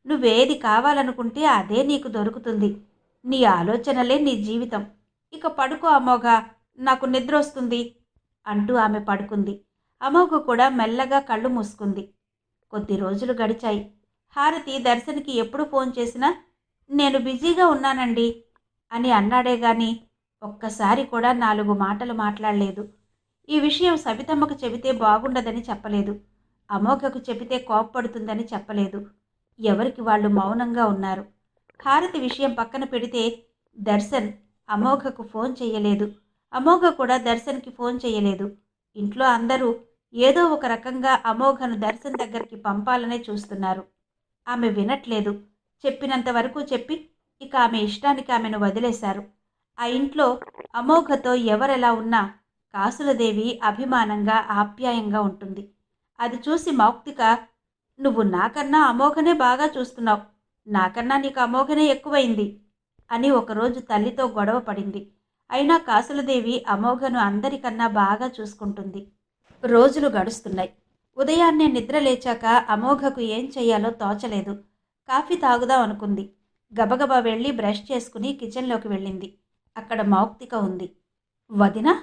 నువ్వేది కావాలనుకుంటే అదే నీకు దొరుకుతుంది. నీ ఆలోచనలే నీ జీవితం. ఇక పడుకో అమోఘ, నాకు నిద్ర వస్తుంది అంటూ ఆమె పడుకుంది. అమోఘ కూడా మెల్లగా కళ్ళు మూసుకుంది. కొద్ది రోజులు గడిచాయి. హారతి దర్శన్కి ఎప్పుడు ఫోన్ చేసినా నేను బిజీగా ఉన్నానండి అని అన్నాడే గాని ఒక్కసారి కూడా 4 మాటలు మాట్లాడలేదు. ఈ విషయం సబితమ్మకు చెబితే బాగుండదని చెప్పలేదు. అమోఘకు చెబితే కోప్పడుతుందని చెప్పలేదు. ఎవరికి వాళ్ళు మౌనంగా ఉన్నారు. హారతి విషయం పక్కన పెడితే దర్శన్ అమోఘకు ఫోన్ చెయ్యలేదు. అమోఘ కూడా దర్శన్కి ఫోన్ చెయ్యలేదు. ఇంట్లో అందరూ ఏదో ఒక రకంగా అమోఘను దర్శన్ దగ్గరికి పంపాలనే చూస్తున్నారు. ఆమె వినట్లేదు. చెప్పినంత వరకు చెప్పి ఇక ఆమె ఇష్టానికి ఆమెను వదిలేశారు. ఆ ఇంట్లో అమోఘతో ఎవరెలా ఉన్నా కాసులదేవి అభిమానంగా ఆప్యాయంగా ఉంటుంది. అది చూసి మౌక్తిక, నువ్వు నాకన్నా అమోఘనే బాగా చూస్తున్నావు, నాకన్నా నీకు అమోఘనే ఎక్కువైంది అని ఒకరోజు తల్లితో గొడవ పడింది. అయినా కాసులదేవి అమోఘను అందరికన్నా బాగా చూసుకుంటుంది. రోజులు గడుస్తున్నాయి. ఉదయాన్నే నిద్ర లేచాక అమోఘకు ఏం చెయ్యాలో తోచలేదు. కాఫీ తాగుదాం అనుకుంది. గబగబా వెళ్ళి బ్రష్ చేసుకుని కిచెన్లోకి వెళ్ళింది. అక్కడ మౌక్తిక ఉంది. వదినా,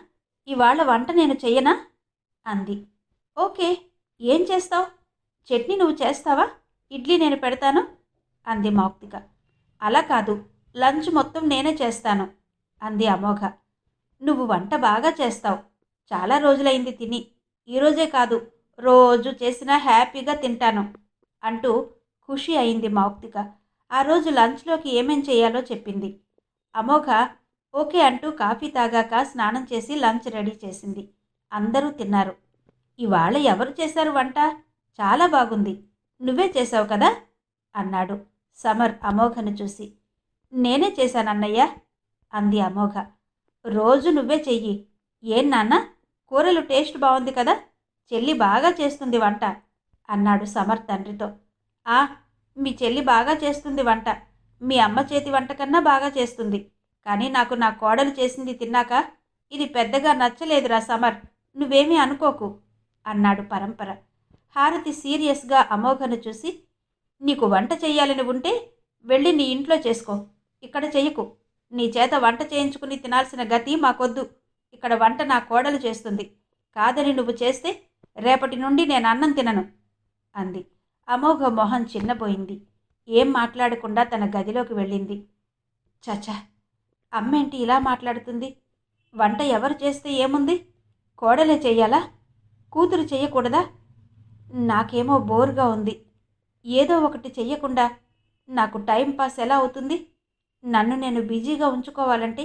ఇవాళ వంట నేను చెయ్యనా అంది. ఓకే, ఏం చేస్తావు? చట్నీ నువ్వు చేస్తావా, ఇడ్లీ నేను పెడతాను అంది మౌక్తిక. అలా కాదు, లంచ్ మొత్తం నేనే చేస్తాను అంది అమోఘ. నువ్వు వంట బాగా చేస్తావు, చాలా రోజులైంది తిని. ఈరోజే కాదు, రోజు చేసినా హ్యాపీగా తింటాను అంటూ ఖుషి అయింది మౌక్తిక. ఆ రోజు లంచ్లోకి ఏమేం చేయాలో చెప్పింది. అమోఘ ఓకే అంటూ కాఫీ తాగాక స్నానం చేసి లంచ్ రెడీ చేసింది. అందరూ తిన్నారు. ఇవాళ ఎవరు చేశారు వంట? చాలా బాగుంది, నువ్వే చేశావు కదా అన్నాడు సమర్ అమోఘను చూసి. నేనే చేశానన్నయ్య అంది అమోఘ. రోజు నువ్వే చెయ్యి. ఏం నాన్న, కూరలు టేస్ట్ బాగుంది కదా, చెల్లి బాగా చేస్తుంది వంట అన్నాడు సమర్ తండ్రితో. ఆ, మీ చెల్లి బాగా చేస్తుంది వంట. మీ అమ్మ చేతి వంట కన్నా బాగా చేస్తుంది. కానీ నాకు నా కోడలు చేసింది తిన్నాక ఇది పెద్దగా నచ్చలేదురా సమర్, నువ్వేమీ అనుకోకు అన్నాడు పరంపర. హారతి సీరియస్గా అమోఘను చూసి, నీకు వంట చెయ్యాలని ఉంటే వెళ్ళి నీ ఇంట్లో చేసుకో, ఇక్కడ చెయ్యకు. నీ చేత వంట చేయించుకుని తినాల్సిన గతి మాకొద్దు. ఇక్కడ వంట నా కోడలు చేస్తుంది. కాదని నువ్వు చేస్తే రేపటి నుండి నేను అన్నం తినను అంది. అమోఘ మొహం చిన్నపోయింది. ఏం మాట్లాడకుండా తన గదిలోకి వెళ్ళింది. చచా, అమ్మేంటి ఇలా మాట్లాడుతుంది? వంట ఎవరు చేస్తే ఏముంది, కోడలే చెయ్యాలా, కూతురు చెయ్యకూడదా? నాకేమో బోర్గా ఉంది. ఏదో ఒకటి చెయ్యకుండా నాకు టైం పాస్ ఎలా అవుతుంది? నన్ను నేను బిజీగా ఉంచుకోవాలంటే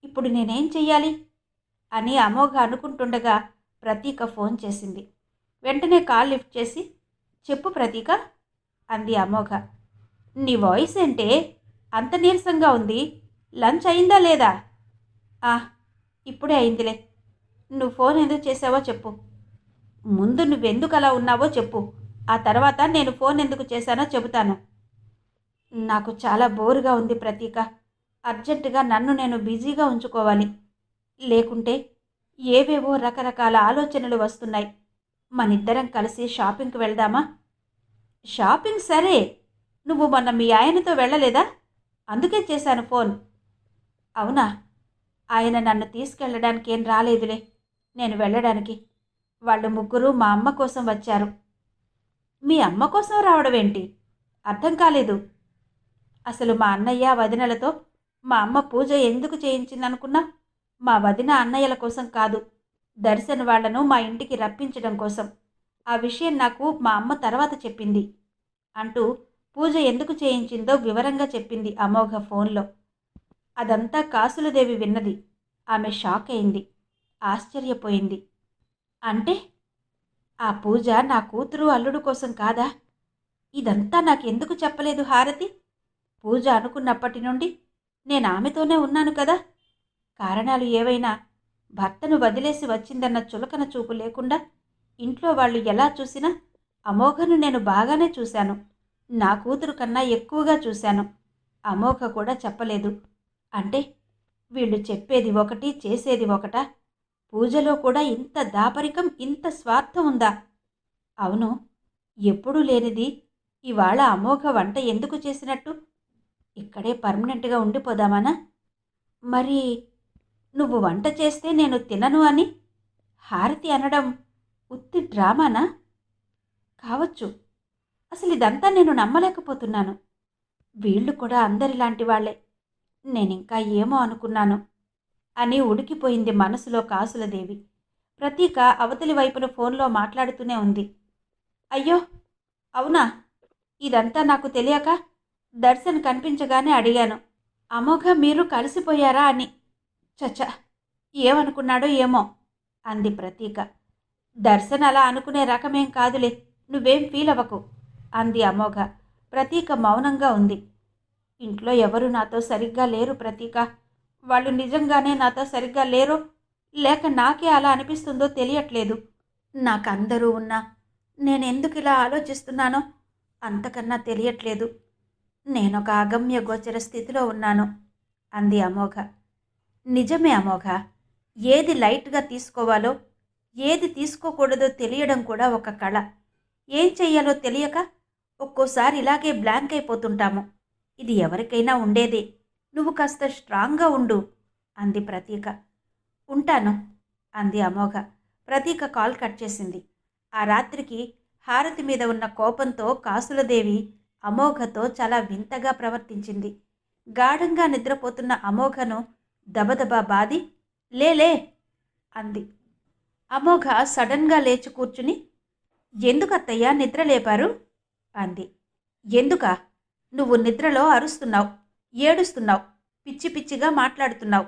ఇప్పుడు నేనేం చెయ్యాలి అని అమోఘ అనుకుంటుండగా ప్రతీక ఫోన్ చేసింది. వెంటనే కాల్ లిఫ్ట్ చేసి, చెప్పు ప్రతీక అంది అమోఘ. నీ వాయిస్ ఏంటే అంత నీరసంగా ఉంది, లంచ్ అయిందా లేదా? ఇప్పుడే అయిందిలే. నువ్వు ఫోన్ ఎందుకు చేసావో చెప్పు. ముందు నువ్వెందుకు అలా ఉన్నావో చెప్పు. ఆ తర్వాత నేను ఫోన్ ఎందుకు చేశానో చెబుతాను. నాకు చాలా బోరుగా ఉంది ప్రతీక. అర్జెంటుగా నన్ను నేను బిజీగా ఉంచుకోవాలి. లేకుంటే ఏవేవో రకరకాల ఆలోచనలు వస్తున్నాయి. మనిద్దరం కలిసి షాపింగ్కి వెళ్దామా? షాపింగ్ సరే, నువ్వు మొన్న మీ ఆయనతో వెళ్ళలేదా? అందుకే చేశాను ఫోన్. అవునా? ఆయన నన్ను తీసుకెళ్ళడానికి ఏం రాలేదులే, నేను వెళ్ళడానికి. వాళ్ళు ముగ్గురు మా అమ్మ కోసం వచ్చారు. మీ అమ్మ కోసం రావడం ఏంటి? అర్థం కాలేదు. అసలు మా అన్నయ్య వదినలతో మా అమ్మ పూజ ఎందుకు చేయించిందనుకున్నా? మా వదిన అన్నయ్యల కోసం కాదు, దర్శన్ వాళ్లను మా ఇంటికి రప్పించడం కోసం. ఆ విషయం నాకు మా అమ్మ తర్వాత చెప్పింది అంటూ పూజ ఎందుకు చేయించిందో వివరంగా చెప్పింది అమోఘ ఫోన్లో. అదంతా కాసులదేవి విన్నది. ఆమె షాక్ అయింది, ఆశ్చర్యపోయింది. అంటే ఆ పూజ నా కూతురు అల్లుడు కోసం కాదా? ఇదంతా నాకెందుకు చెప్పలేదు హారతి? పూజ అనుకున్నప్పటి నుండి నేను ఆమెతోనే ఉన్నాను కదా. కారణాలు ఏవైనా భర్తను వదిలేసి వచ్చిందన్న చులకన చూపు లేకుండా ఇంట్లో వాళ్ళు ఎలా చూసినా అమోఘను నేను బాగానే చూశాను. నా కూతురు కన్నా ఎక్కువగా చూశాను. అమోఘ కూడా చెప్పలేదు. అంటే వీళ్ళు చెప్పేది ఒకటి, చేసేది ఒకటా? పూజలో కూడా ఇంత దాపరికం, ఇంత స్వార్థం ఉందా? అవును, ఎప్పుడూ లేనిది ఇవాళ అమోఘ వంట ఎందుకు చేసినట్టు? ఇక్కడే పర్మనెంట్గా ఉండిపోదామానా? మరి నువ్వు వంట చేస్తే నేను తినను అని హారతి అనడం ఉత్తి డ్రామానా? కావచ్చు. అసలు ఇదంతా నేను నమ్మలేకపోతున్నాను. వీళ్ళు కూడా అందరిలాంటి వాళ్లే. నేనింకా ఏమో అనుకున్నాను అని ఉడికిపోయింది మనసులో కాసులదేవి. ప్రతీక అవతలి వైపున ఫోన్లో మాట్లాడుతూనే ఉంది. అయ్యో అవునా? ఇదంతా నాకు తెలియక దర్శన్ కనిపించగానే అడిగాను, అమోఘ మీరు కలిసిపోయారా అని. చచ్చ, ఏమనుకున్నాడో ఏమో అంది ప్రతీక. దర్శన్ అలా అనుకునే రకమేం కాదులే, నువ్వేం ఫీల్ అవ్వకు అంది అమోఘ. ప్రతీక మౌనంగా ఉంది. ఇంట్లో ఎవరు నాతో సరిగ్గా లేరు ప్రతీక. వాళ్ళు నిజంగానే నాతో సరిగ్గా లేరో లేక నాకే అలా అనిపిస్తుందో తెలియట్లేదు. నాకందరూ ఉన్నా నేనెందుకు ఇలా ఆలోచిస్తున్నానో అంతకన్నా తెలియట్లేదు. నేనొక అగమ్య గోచర స్థితిలో ఉన్నాను అంది అమోఘ. నిజమే అమోఘ. ఏది లైట్గా తీసుకోవాలో ఏది తీసుకోకూడదో తెలియడం కూడా ఒక కళ. ఏం చెయ్యాలో తెలియక ఒక్కోసారి ఇలాగే బ్లాంక్ అయిపోతుంటాము. ఇది ఎవరికైనా ఉండేదే. నువ్వు కాస్త స్ట్రాంగ్గా ఉండు అంది ప్రతీక. ఉంటాను అంది అమోఘ. ప్రతీక కాల్ కట్ చేసింది. ఆ రాత్రికి హారతి మీద ఉన్న కోపంతో కాసులదేవి అమోఘతో చాలా వింతగా ప్రవర్తించింది. గాఢంగా నిద్రపోతున్న అమోఘను దబదబా బాది లేలే అంది. అమోఘ సడన్గా లేచి కూర్చుని, ఎందుకత్తయ్యా నిద్ర లేపారు అంది. ఎందుకా? నువ్వు నిద్రలో అరుస్తున్నావు, ఏడుస్తున్నావు, పిచ్చి పిచ్చిగా మాట్లాడుతున్నావు.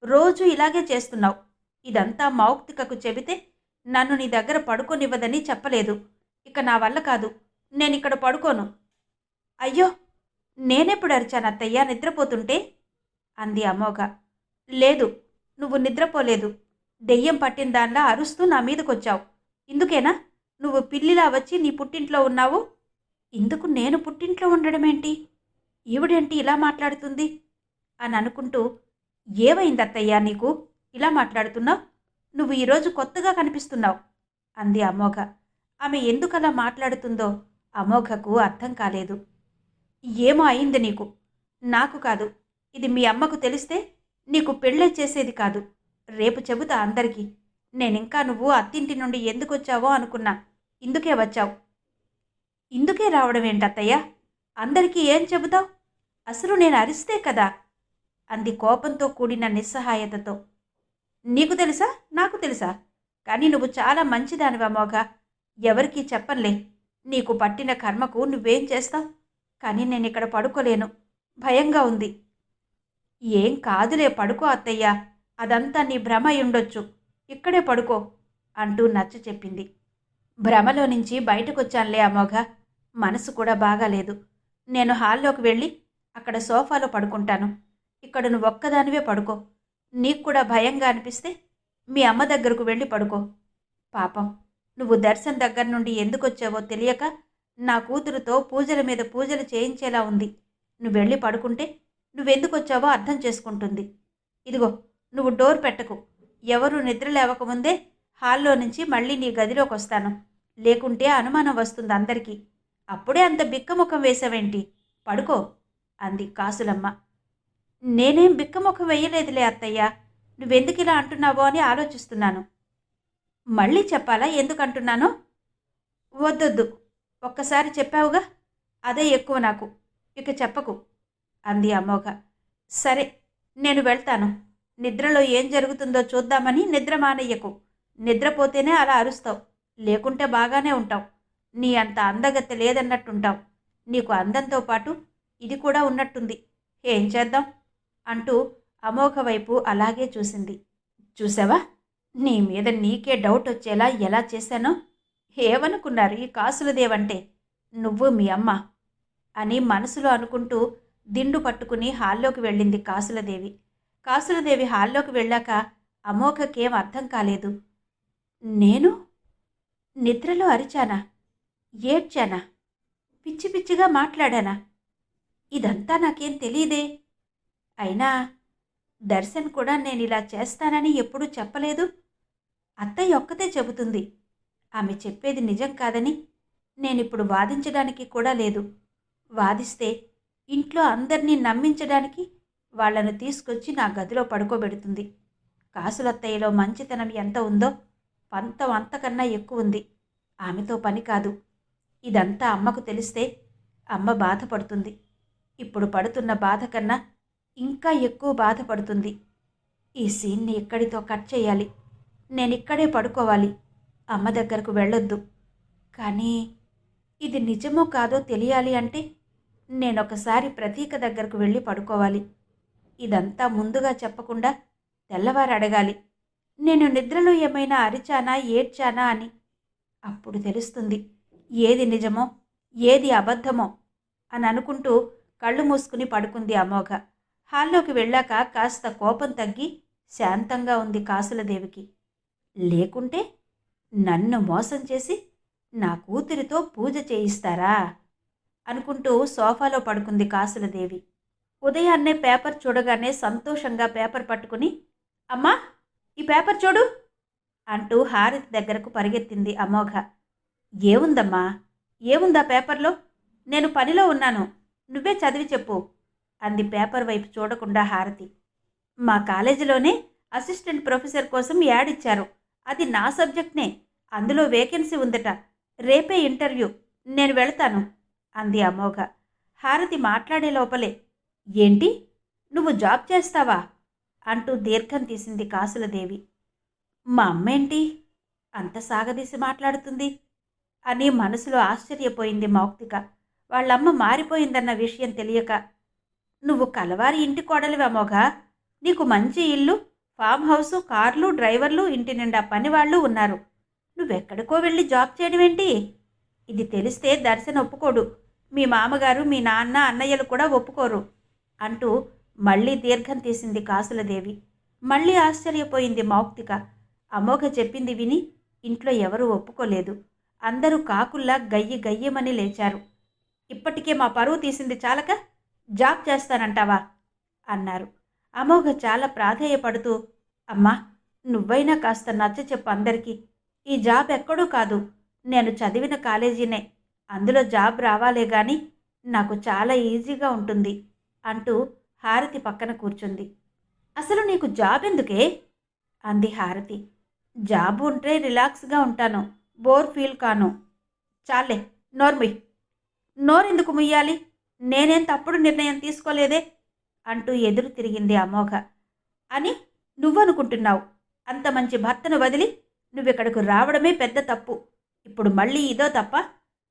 రోజు ఇలాగే చేస్తున్నావు. ఇదంతా మౌక్తికకు చెబితే నన్ను నీ దగ్గర పడుకోనివ్వదని చెప్పలేదు. ఇక నా వల్ల కాదు, నేనిక్కడ పడుకోను. అయ్యో, నేనెప్పుడు అరిచాను అత్తయ్య నిద్రపోతుంటే అంది అమోఘ. లేదు, నువ్వు నిద్రపోలేదు. దెయ్యం పట్టిన దానిలా అరుస్తూ నా మీదకొచ్చావు. ఇందుకేనా నువ్వు పిల్లిలా వచ్చి నీ పుట్టింట్లో ఉన్నావు? ఇందుకు నేను పుట్టింట్లో ఉండడమేంటి? ఈవిడేంటి ఇలా మాట్లాడుతుంది అని అనుకుంటూ, ఏమైందత్తయ్యా నీకు ఇలా మాట్లాడుతున్నావు? నువ్వు ఈరోజు కొత్తగా కనిపిస్తున్నావు అంది అమోఘ. ఆమె ఎందుకలా మాట్లాడుతుందో అమోఘకు అర్థం కాలేదు. ఏమో అయింది నీకు, నాకు కాదు. ఇది మీ అమ్మకు తెలిస్తే నీకు పెళ్ళే చేసేది కాదు. రేపు చెబుతా అందరికీ. నేనింకా నువ్వు అత్తింటి నుండి ఎందుకు వచ్చావో అనుకున్నా. ఇందుకే వచ్చావు. ఇందుకే రావడం ఏంటత్తయ్య? అందరికీ ఏం చెబుతావు? అసలు నేను అరిస్తే కదా అంది కోపంతో కూడిన నిస్సహాయతతో. నీకు తెలుసా, నాకు తెలుసా? కానీ నువ్వు చాలా మంచిదానివి అమోఘ. ఎవరికీ చెప్పనులే. నీకు పట్టిన కర్మకు నువ్వేం చేస్తావు? కానీ నేనిక్కడ పడుకోలేను, భయంగా ఉంది. ఏం కాదులే, పడుకో అత్తయ్య. అదంతా నీ భ్రమ అయ్యుండొచ్చు. ఇక్కడే పడుకో అంటూ నచ్చ చెప్పింది. భ్రమలో నుంచి బయటకొచ్చానులే అమోఘ. మనసు కూడా బాగాలేదు. నేను హాల్లోకి వెళ్ళి అక్కడ సోఫాలో పడుకుంటాను. ఇక్కడ నువ్వు ఒక్కదానివే పడుకో. నీకు కూడా భయంగా అనిపిస్తే మీ అమ్మ దగ్గరకు వెళ్ళి పడుకో. పాపం, నువ్వు దర్శన్ దగ్గర నుండి ఎందుకొచ్చావో తెలియక నా కూతురుతో పూజల మీద పూజలు చేయించేలా ఉంది. నువ్వెళ్ళి పడుకుంటే నువ్వెందుకొచ్చావో అర్థం చేసుకుంటుంది. ఇదిగో, నువ్వు డోర్ పెట్టకు. ఎవరూ నిద్ర లేవకముందే హాల్లో నుంచి మళ్ళీ నీ గదిలోకి వస్తాను. లేకుంటే అనుమానం వస్తుంది అందరికీ. అప్పుడే అంత బిక్కముఖం వేసావేంటి? పడుకో అంది కాసులమ్మ. నేనేం బిక్కముఖం వెయ్యలేదులే అత్తయ్య. నువ్వెందుకు ఇలా అంటున్నావో అని ఆలోచిస్తున్నాను. మళ్ళీ చెప్పాలా ఎందుకంటున్నానో? వద్దొద్దు, ఒక్కసారి చెప్పావుగా, అదే ఎక్కువ నాకు. ఇక చెప్పకు అంది అమోఘ. సరే, నేను వెళ్తాను. నిద్రలో ఏం జరుగుతుందో చూద్దామని నిద్ర మానయ్యకు. నిద్రపోతేనే అలా అరుస్తావు, లేకుంటే బాగానే ఉంటావు. నీ అంత అందగత్తె లేదన్నట్టుంటావు. నీకు అందంతో పాటు ఇది కూడా ఉన్నట్టుంది. ఏం చేద్దాం అంటూ అమోఘ వైపు అలాగే చూసింది. చూసావా, నీ మీద నీకే డౌట్ వచ్చేలా ఎలా చేశానో? ఏమనుకున్నారు ఈ కాసులదేవంటే? నువ్వు మీ అమ్మ అని మనసులో అనుకుంటూ దిండు పట్టుకుని హాల్లోకి వెళ్ళింది కాసులదేవి. కాసులదేవి హాల్లోకి వెళ్ళాక అమోఘకేం అర్థం కాలేదు. నేను నిద్రలో అరిచానా? ఏడ్చానా? పిచ్చి పిచ్చిగా మాట్లాడానా? ఇదంతా నాకేం తెలీదే. అయినా దర్శన్ కూడా నేనిలా చేస్తానని ఎప్పుడూ చెప్పలేదు. అత్తయ్య ఒక్కతే చెబుతుంది. ఆమె చెప్పేది నిజం కాదని నేనిప్పుడు వాదించడానికి కూడా లేదు. వాదిస్తే ఇంట్లో అందరినీ నమ్మించడానికి వాళ్లను తీసుకొచ్చి నా గదిలో పడుకోబెడుతుంది. కాసులత్తయ్యలో మంచితనం ఎంత ఉందో పంతం అంతకన్నా ఎక్కువ ఉంది. ఆమెతో పని కాదు. ఇదంతా అమ్మకు తెలిస్తే అమ్మ బాధపడుతుంది. ఇప్పుడు పడుతున్న బాధ కన్నా ఇంకా ఎక్కువ బాధపడుతుంది. ఈ సీన్ని ఇక్కడితో కట్ చేయాలి. నేనిక్కడే పడుకోవాలి. అమ్మ దగ్గరకు వెళ్ళొద్దు. కానీ ఇది నిజమో కాదో తెలియాలి అంటే నేనొకసారి ప్రతీక దగ్గరకు వెళ్ళి పడుకోవాలి. ఇదంతా ముందుగా చెప్పకుండా తెల్లవారు అడగాలి. నేను నిద్రలో ఏమైనా అరిచానా, ఏడ్చానా అని. అప్పుడు తెలుస్తుంది ఏది నిజమో ఏది అబద్ధమో అని అనుకుంటూ కళ్ళు మూసుకుని పడుకుంది అమోఘ. హాల్లోకి వెళ్ళాక కాస్త కోపం తగ్గి శాంతంగా ఉంది కాసులదేవికి. లేకుంటే నన్ను మోసం చేసి నా కూతురితో పూజ చేయిస్తారా అనుకుంటూ సోఫాలో పడుకుంది కాసులదేవి. ఉదయాన్నే పేపర్ చూడగానే సంతోషంగా పేపర్ పట్టుకుని, అమ్మా ఈ పేపర్ చూడు అంటూ హారతి దగ్గరకు పరిగెత్తింది అమోఘ. ఏముందమ్మా, ఏముందా పేపర్లో? నేను పనిలో ఉన్నాను, నువ్వే చదివి చెప్పు అంది పేపర్ వైపు చూడకుండా హారతి. మా కాలేజీలోనే అసిస్టెంట్ ప్రొఫెసర్ కోసం యాడ్ ఇచ్చారు. అది నా సబ్జెక్ట్నే. అందులో వేకెన్సీ ఉందట. రేపే ఇంటర్వ్యూ. నేను వెళతాను అంది అమోఘ. హారతి మాట్లాడే లోపలే, ఏంటి, నువ్వు జాబ్ చేస్తావా అంటూ దీర్ఘం తీసింది కాసులదేవి. మా అమ్మేంటి అంత సాగదీసి మాట్లాడుతుంది అని మనసులో ఆశ్చర్యపోయింది మౌక్తిక. వాళ్ళమ్మ మారిపోయిందన్న విషయం తెలియక. నువ్వు కలవారి ఇంటి కోడలివి అమోఘ. నీకు మంచి ఇల్లు, ఫామ్ హౌసు, కార్లు, డ్రైవర్లు, ఇంటి నిండా పనివాళ్ళు ఉన్నారు. నువ్వెక్కడికో వెళ్ళి జాబ్ చేయడమేంటి? ఇది తెలిస్తే దర్శన్ ఒప్పుకోడు. మీ మామగారు, మీ నాన్న, అన్నయ్యలు కూడా ఒప్పుకోరు అంటూ మళ్ళీ దీర్ఘం తీసింది కాసులదేవి. మళ్ళీ ఆశ్చర్యపోయింది మౌక్తిక. అమోఘ చెప్పింది విని ఇంట్లో ఎవరూ ఒప్పుకోలేదు. అందరూ కాకుల్లా గయ్యి గయ్యమని లేచారు. ఇప్పటికే మా పరువు తీసింది చాలక జాబ్ చేస్తానంటావా అన్నారు. అమోఘ చాలా ప్రాధేయపడుతూ, అమ్మా నువ్వైనా కాస్త నచ్చ చెప్పు అందరికీ. ఈ జాబ్ ఎక్కడూ కాదు, నేను చదివిన కాలేజీనే. అందులో జాబ్ రావాలే గాని నాకు చాలా ఈజీగా ఉంటుంది అంటూ హారతి పక్కన కూర్చుంది. అసలు నీకు జాబ్ ఎందుకే అంది హారతి. జాబ్ ఉంటే రిలాక్స్గా ఉంటాను, బోర్ ఫీల్ కాను. చాలే నోర్మి. నోరెందుకు ముయ్యాలి? నేనేం తప్పుడు నిర్ణయం తీసుకోలేదే అంటూ ఎదురు తిరిగింది అమోఘ. అని నువ్వనుకుంటున్నావు. అంత మంచి భర్తను వదిలి నువ్విక్కడకు రావడమే పెద్ద తప్పు. ఇప్పుడు మళ్ళీ ఇదో తప్ప?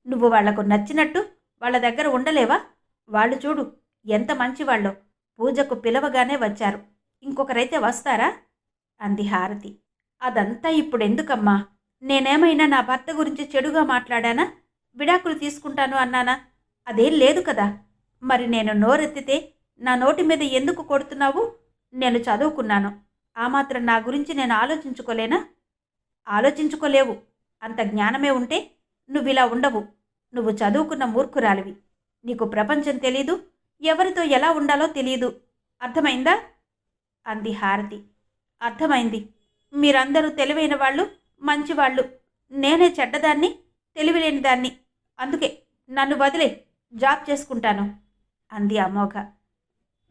నువ్వు వాళ్లకు నచ్చినట్టు వాళ్ళ దగ్గర ఉండలేవా? వాళ్ళు చూడు ఎంత మంచివాళ్ళో. పూజకు పిలవగానే వచ్చారు. ఇంకొకరైతే వస్తారా అంది హారతి. అదంతా ఇప్పుడెందుకమ్మా? నేనేమైనా నా భర్త గురించి చెడుగా మాట్లాడానా? విడాకులు తీసుకుంటాను అన్నానా? అదేం లేదు కదా. మరి నేను నోరెత్తితే నా నోటి మీద ఎందుకు కొడుతున్నావు? నేను చదువుకున్నాను. ఆ మాత్రం నా గురించి నేను ఆలోచించుకోలేనా? ఆలోచించుకోలేవు. అంత జ్ఞానమే ఉంటే నువ్విలా ఉండవు. నువ్వు చదువుకున్న మూర్ఖురాలివి. నీకు ప్రపంచం తెలీదు, ఎవరితో ఎలా ఉండాలో తెలియదు. అర్థమైందా? అంది హారతి. అర్థమైంది. మీరందరూ తెలివైన వాళ్ళు, మంచివాళ్ళు. నేనే చెడ్డదాన్ని, తెలివిలేని దాన్ని. అందుకే నన్ను వదిలే, జాబ్ చేసుకుంటాను అంది అమోఘ.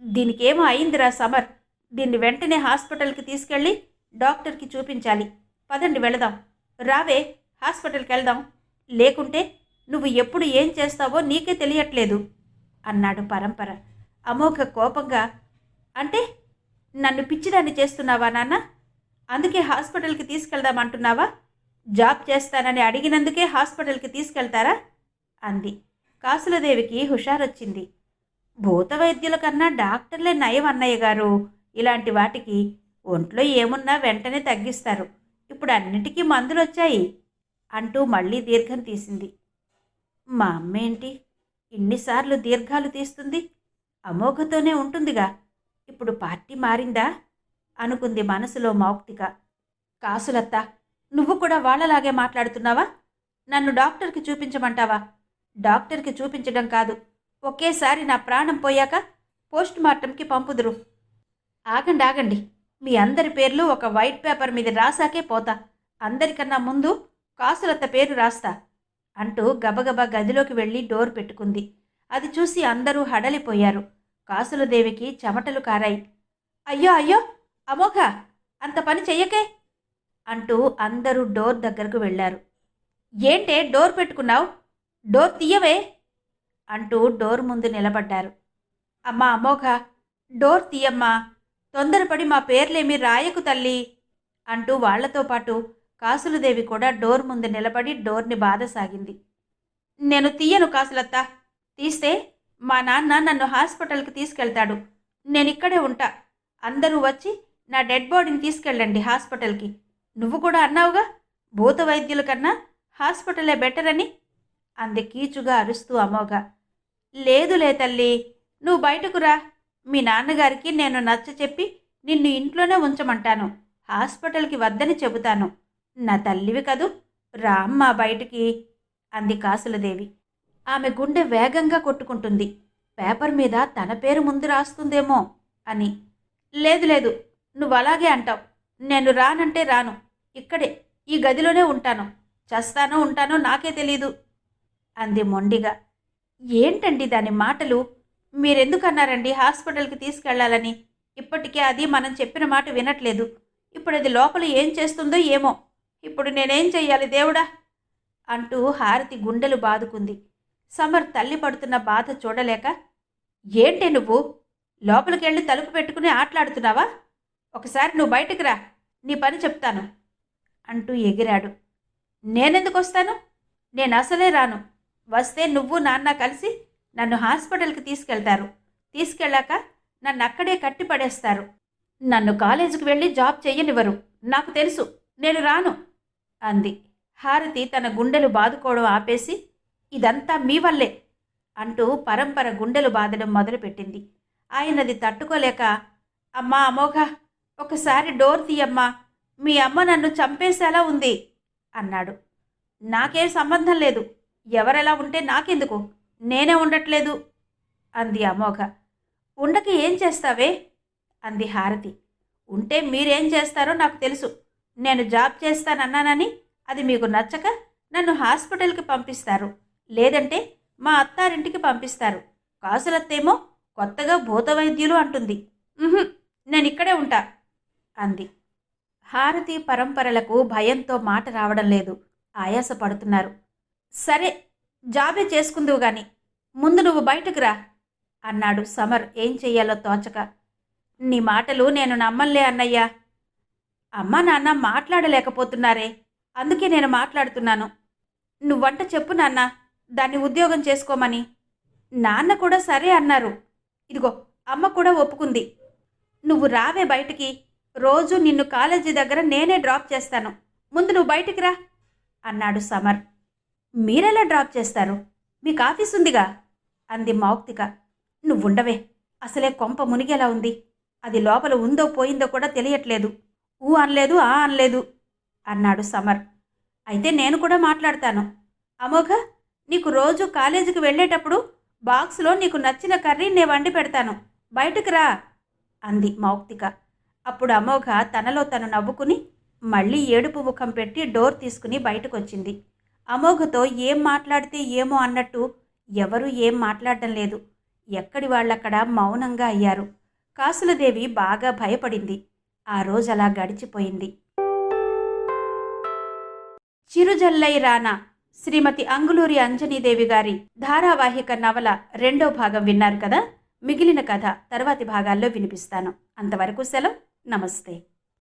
దీనికేమో అయిందిరా సమర్. దీన్ని వెంటనే హాస్పిటల్కి తీసుకెళ్ళి డాక్టర్కి చూపించాలి. పదండి వెళదాం. రావే, హాస్పిటల్కి వెళ్దాం. లేకుంటే నువ్వు ఎప్పుడు ఏం చేస్తావో నీకే తెలియట్లేదు అన్నాడు పరంపర. అమోఘ కోపంగా, అంటే నన్ను పిచ్చిదాన్ని చేస్తున్నావా నాన్న? అందుకే హాస్పిటల్కి తీసుకెళ్దామంటున్నావా? జాబ్ చేస్తానని అడిగినందుకే హాస్పిటల్కి తీసుకెళ్తారా అంది. కాసులదేవికి హుషారొచ్చింది. భూత వైద్యుల కన్నా డాక్టర్లే నయం అన్నయ్య గారు. ఇలాంటి వాటికి ఒంట్లో ఏమున్నా వెంటనే తగ్గిస్తారు. ఇప్పుడు అన్నిటికీ మందులొచ్చాయి అంటూ మళ్ళీ దీర్ఘం తీసింది. మా అమ్మేంటి ఇన్నిసార్లు దీర్ఘాలు తీస్తుంది? అమోఘతోనే ఉంటుందిగా. ఇప్పుడు పార్టీ మారిందా అనుకుంది మనసులో మౌక్తిక. కాసులత్త, నువ్వు కూడా వాళ్ళలాగే మాట్లాడుతున్నావా? నన్ను డాక్టర్కి చూపించమంటావా? డాక్టర్కి చూపించడం కాదు, ఒకేసారి నా ప్రాణం పోయాక పోస్ట్ మార్టంకి పంపుదురు. ఆగండి ఆగండి, మీ అందరి పేర్లు ఒక వైట్ పేపర్ మీద రాసాకే పోతా. అందరికన్నా ముందు కాసులత్త పేరు రాస్తా అంటూ గబగబా గదిలోకి వెళ్ళి డోర్ పెట్టుకుంది. అది చూసి అందరూ హడలిపోయారు. కాసులదేవికి చెమటలు కారాయి. అయ్యో అయ్యో అమోఘ, అంత పని చెయ్యకే అంటూ అందరూ డోర్ దగ్గరకు వెళ్ళారు. ఏంటే డోర్ పెట్టుకున్నావు? డోర్ తీయవే అంటూ డోర్ ముందు నిలబడ్డారు. అమ్మా అమోఘ, డోర్ తీయమ్మా, తొందరపడి మా పేర్లేమీ రాయకు తల్లి అంటూ వాళ్లతో పాటు కాసులదేవి కూడా డోర్ ముందు నిలబడి డోర్ని బాధసాగింది. నేను తీయను కాసులత్త. తీస్తే మా నాన్న నన్ను హాస్పిటల్కి తీసుకెళ్తాడు. నేనిక్కడే ఉంటా. అందరూ వచ్చి నా డెడ్ బాడీని తీసుకెళ్ళండి హాస్పిటల్కి. నువ్వు కూడా అన్నావుగా, భూత వైద్యుల కన్నా హాస్పిటలే బెటర్ అని అంది కీచుగా అరుస్తూ అమోఘ. లేదులే తల్లి, నువ్వు బయటకు రా. మీ నాన్నగారికి నేను నచ్చ చెప్పి నిన్ను ఇంట్లోనే ఉంచమంటాను. హాస్పిటల్కి వద్దని చెబుతాను. నా తల్లివి కదూ, రామ్మా బయటికి అంది కాసులదేవి. ఆమె గుండె వేగంగా కొట్టుకుంటుంది. పేపర్ మీద తన పేరు ముందు రాస్తుందేమో అని. లేదు లేదు, నువ్వు అలాగే అంటావు. నేను రానంటే రాను. ఇక్కడే ఈ గదిలోనే ఉంటాను. చస్తానో ఉంటానో నాకే తెలీదు అంది మొండిగా. ఏంటండి దాని మాటలు? మీరెందుకన్నారండి హాస్పిటల్కి తీసుకెళ్లాలని? ఇప్పటికే అది మనం చెప్పిన మాట వినట్లేదు. ఇప్పుడు అది లోపల ఏం చేస్తుందో ఏమో. ఇప్పుడు నేనేం చెయ్యాలి దేవుడా అంటూ హారతి గుండెలు బాదుకుంది. సమర్ తల్లి పడుతున్న బాధ చూడలేక, ఏంటే నువ్వు లోపలికెళ్ళి తలుపు పెట్టుకుని ఆటలాడుతున్నావా? ఒకసారి నువ్వు బయటకు రా, నీ పని చెప్తాను అంటూ ఎగిరాడు. నేనెందుకు వస్తాను? నేను అసలే రాను. వస్తే నువ్వు నాన్న కలిసి నన్ను హాస్పిటల్కి తీసుకెళ్తారు. తీసుకెళ్ళాక నన్ను అక్కడే కట్టి పడేస్తారు. నన్ను కాలేజీకి వెళ్ళి జాబ్ చెయ్యనివ్వరు. నాకు తెలుసు, నేను రాను అంది. హారతి తన గుండెలు బాదుకోవడం ఆపేసి, ఇదంతా మీ వల్లే అంటూ పరంపర గుండెలు బాదడం మొదలుపెట్టింది. ఆయనది తట్టుకోలేక, అమ్మా అమోఘ, ఒకసారి డోర్ తీయమ్మా, మీ అమ్మ నన్ను చంపేసేలా ఉంది అన్నాడు. నాకేం సంబంధం లేదు. ఎవరెలా ఉంటే నాకెందుకు? నేనే ఉండట్లేదు అంది అమోఘ. ఉండక ఏం చేస్తావే అంది హారతి. ఉంటే మీరేం చేస్తారో నాకు తెలుసు. నేను జాబ్ చేస్తానన్నానని అది మీకు నచ్చక నన్ను హాస్పిటల్కి పంపిస్తారు. లేదంటే మా అత్తారింటికి పంపిస్తారు. కాసులత్తేమో కొత్తగా భూత వైద్యులు అంటుంది. నేను ఇక్కడే ఉంటా అంది. హారతి పరంపరలకు భయంతో మాట రావడం లేదు. ఆయాసపడుతున్నారు. సరే, జాబే చేసుకుందువు గాని ముందు నువ్వు బయటకు రా అన్నాడు సమర్ ఏం చెయ్యాలో తోచక. నీ మాటలు నేను నమ్మలే అన్నయ్యా. అమ్మా నాన్న మాట్లాడలేకపోతున్నారే, అందుకే నేను మాట్లాడుతున్నాను. నువ్వంట చెప్పు నాన్న, దాన్ని ఉద్యోగం చేసుకోమని. నాన్న కూడా సరే అన్నారు. ఇదిగో అమ్మ కూడా ఒప్పుకుంది. నువ్వు రావే బయటికి. రోజు నిన్ను కాలేజీ దగ్గర నేనే డ్రాప్ చేస్తాను. ముందు నువ్వు బయటికి రా అన్నాడు సమర్. మీరెలా డ్రాప్ చేస్తారు? మీకు ఆఫీస్ ఉందిగా అంది మౌక్తిక. నువ్వుండవే, అసలే కొంప మునిగేలా ఉంది. అది లోపల ఉందో పోయిందో కూడా తెలియట్లేదు. ఊ అనలేదు, ఆ అనలేదు అన్నాడు సమర్. అయితే నేను కూడా మాట్లాడతాను. అమోఘ, నీకు రోజు కాలేజీకి వెళ్ళేటప్పుడు బాక్స్లో నీకు నచ్చిన కర్రీ నేను వండి పెడతాను. బయటకు రా అంది మౌక్తిక. అప్పుడు అమోఘ తనలో తను నవ్వుకుని మళ్ళీ ఏడుపు ముఖం పెట్టి డోర్ తీసుకుని బయటకొచ్చింది. అమోఘతో ఏం మాట్లాడితే ఏమో అన్నట్టు ఎవరూ ఏం మాట్లాడడం లేదు. ఎక్కడి వాళ్ళక్కడ మౌనంగా అయ్యారు. కాసులదేవి బాగా భయపడింది. ఆ రోజు అలా గడిచిపోయింది. చిరుజల్లై రానా శ్రీమతి అంగులూరి అంజనీదేవి గారి ధారావాహిక నవల 2వ భాగం విన్నారు కదా. మిగిలిన కథ తర్వాతి భాగాల్లో వినిపిస్తాను. అంతవరకు సెలవు. నమస్తే.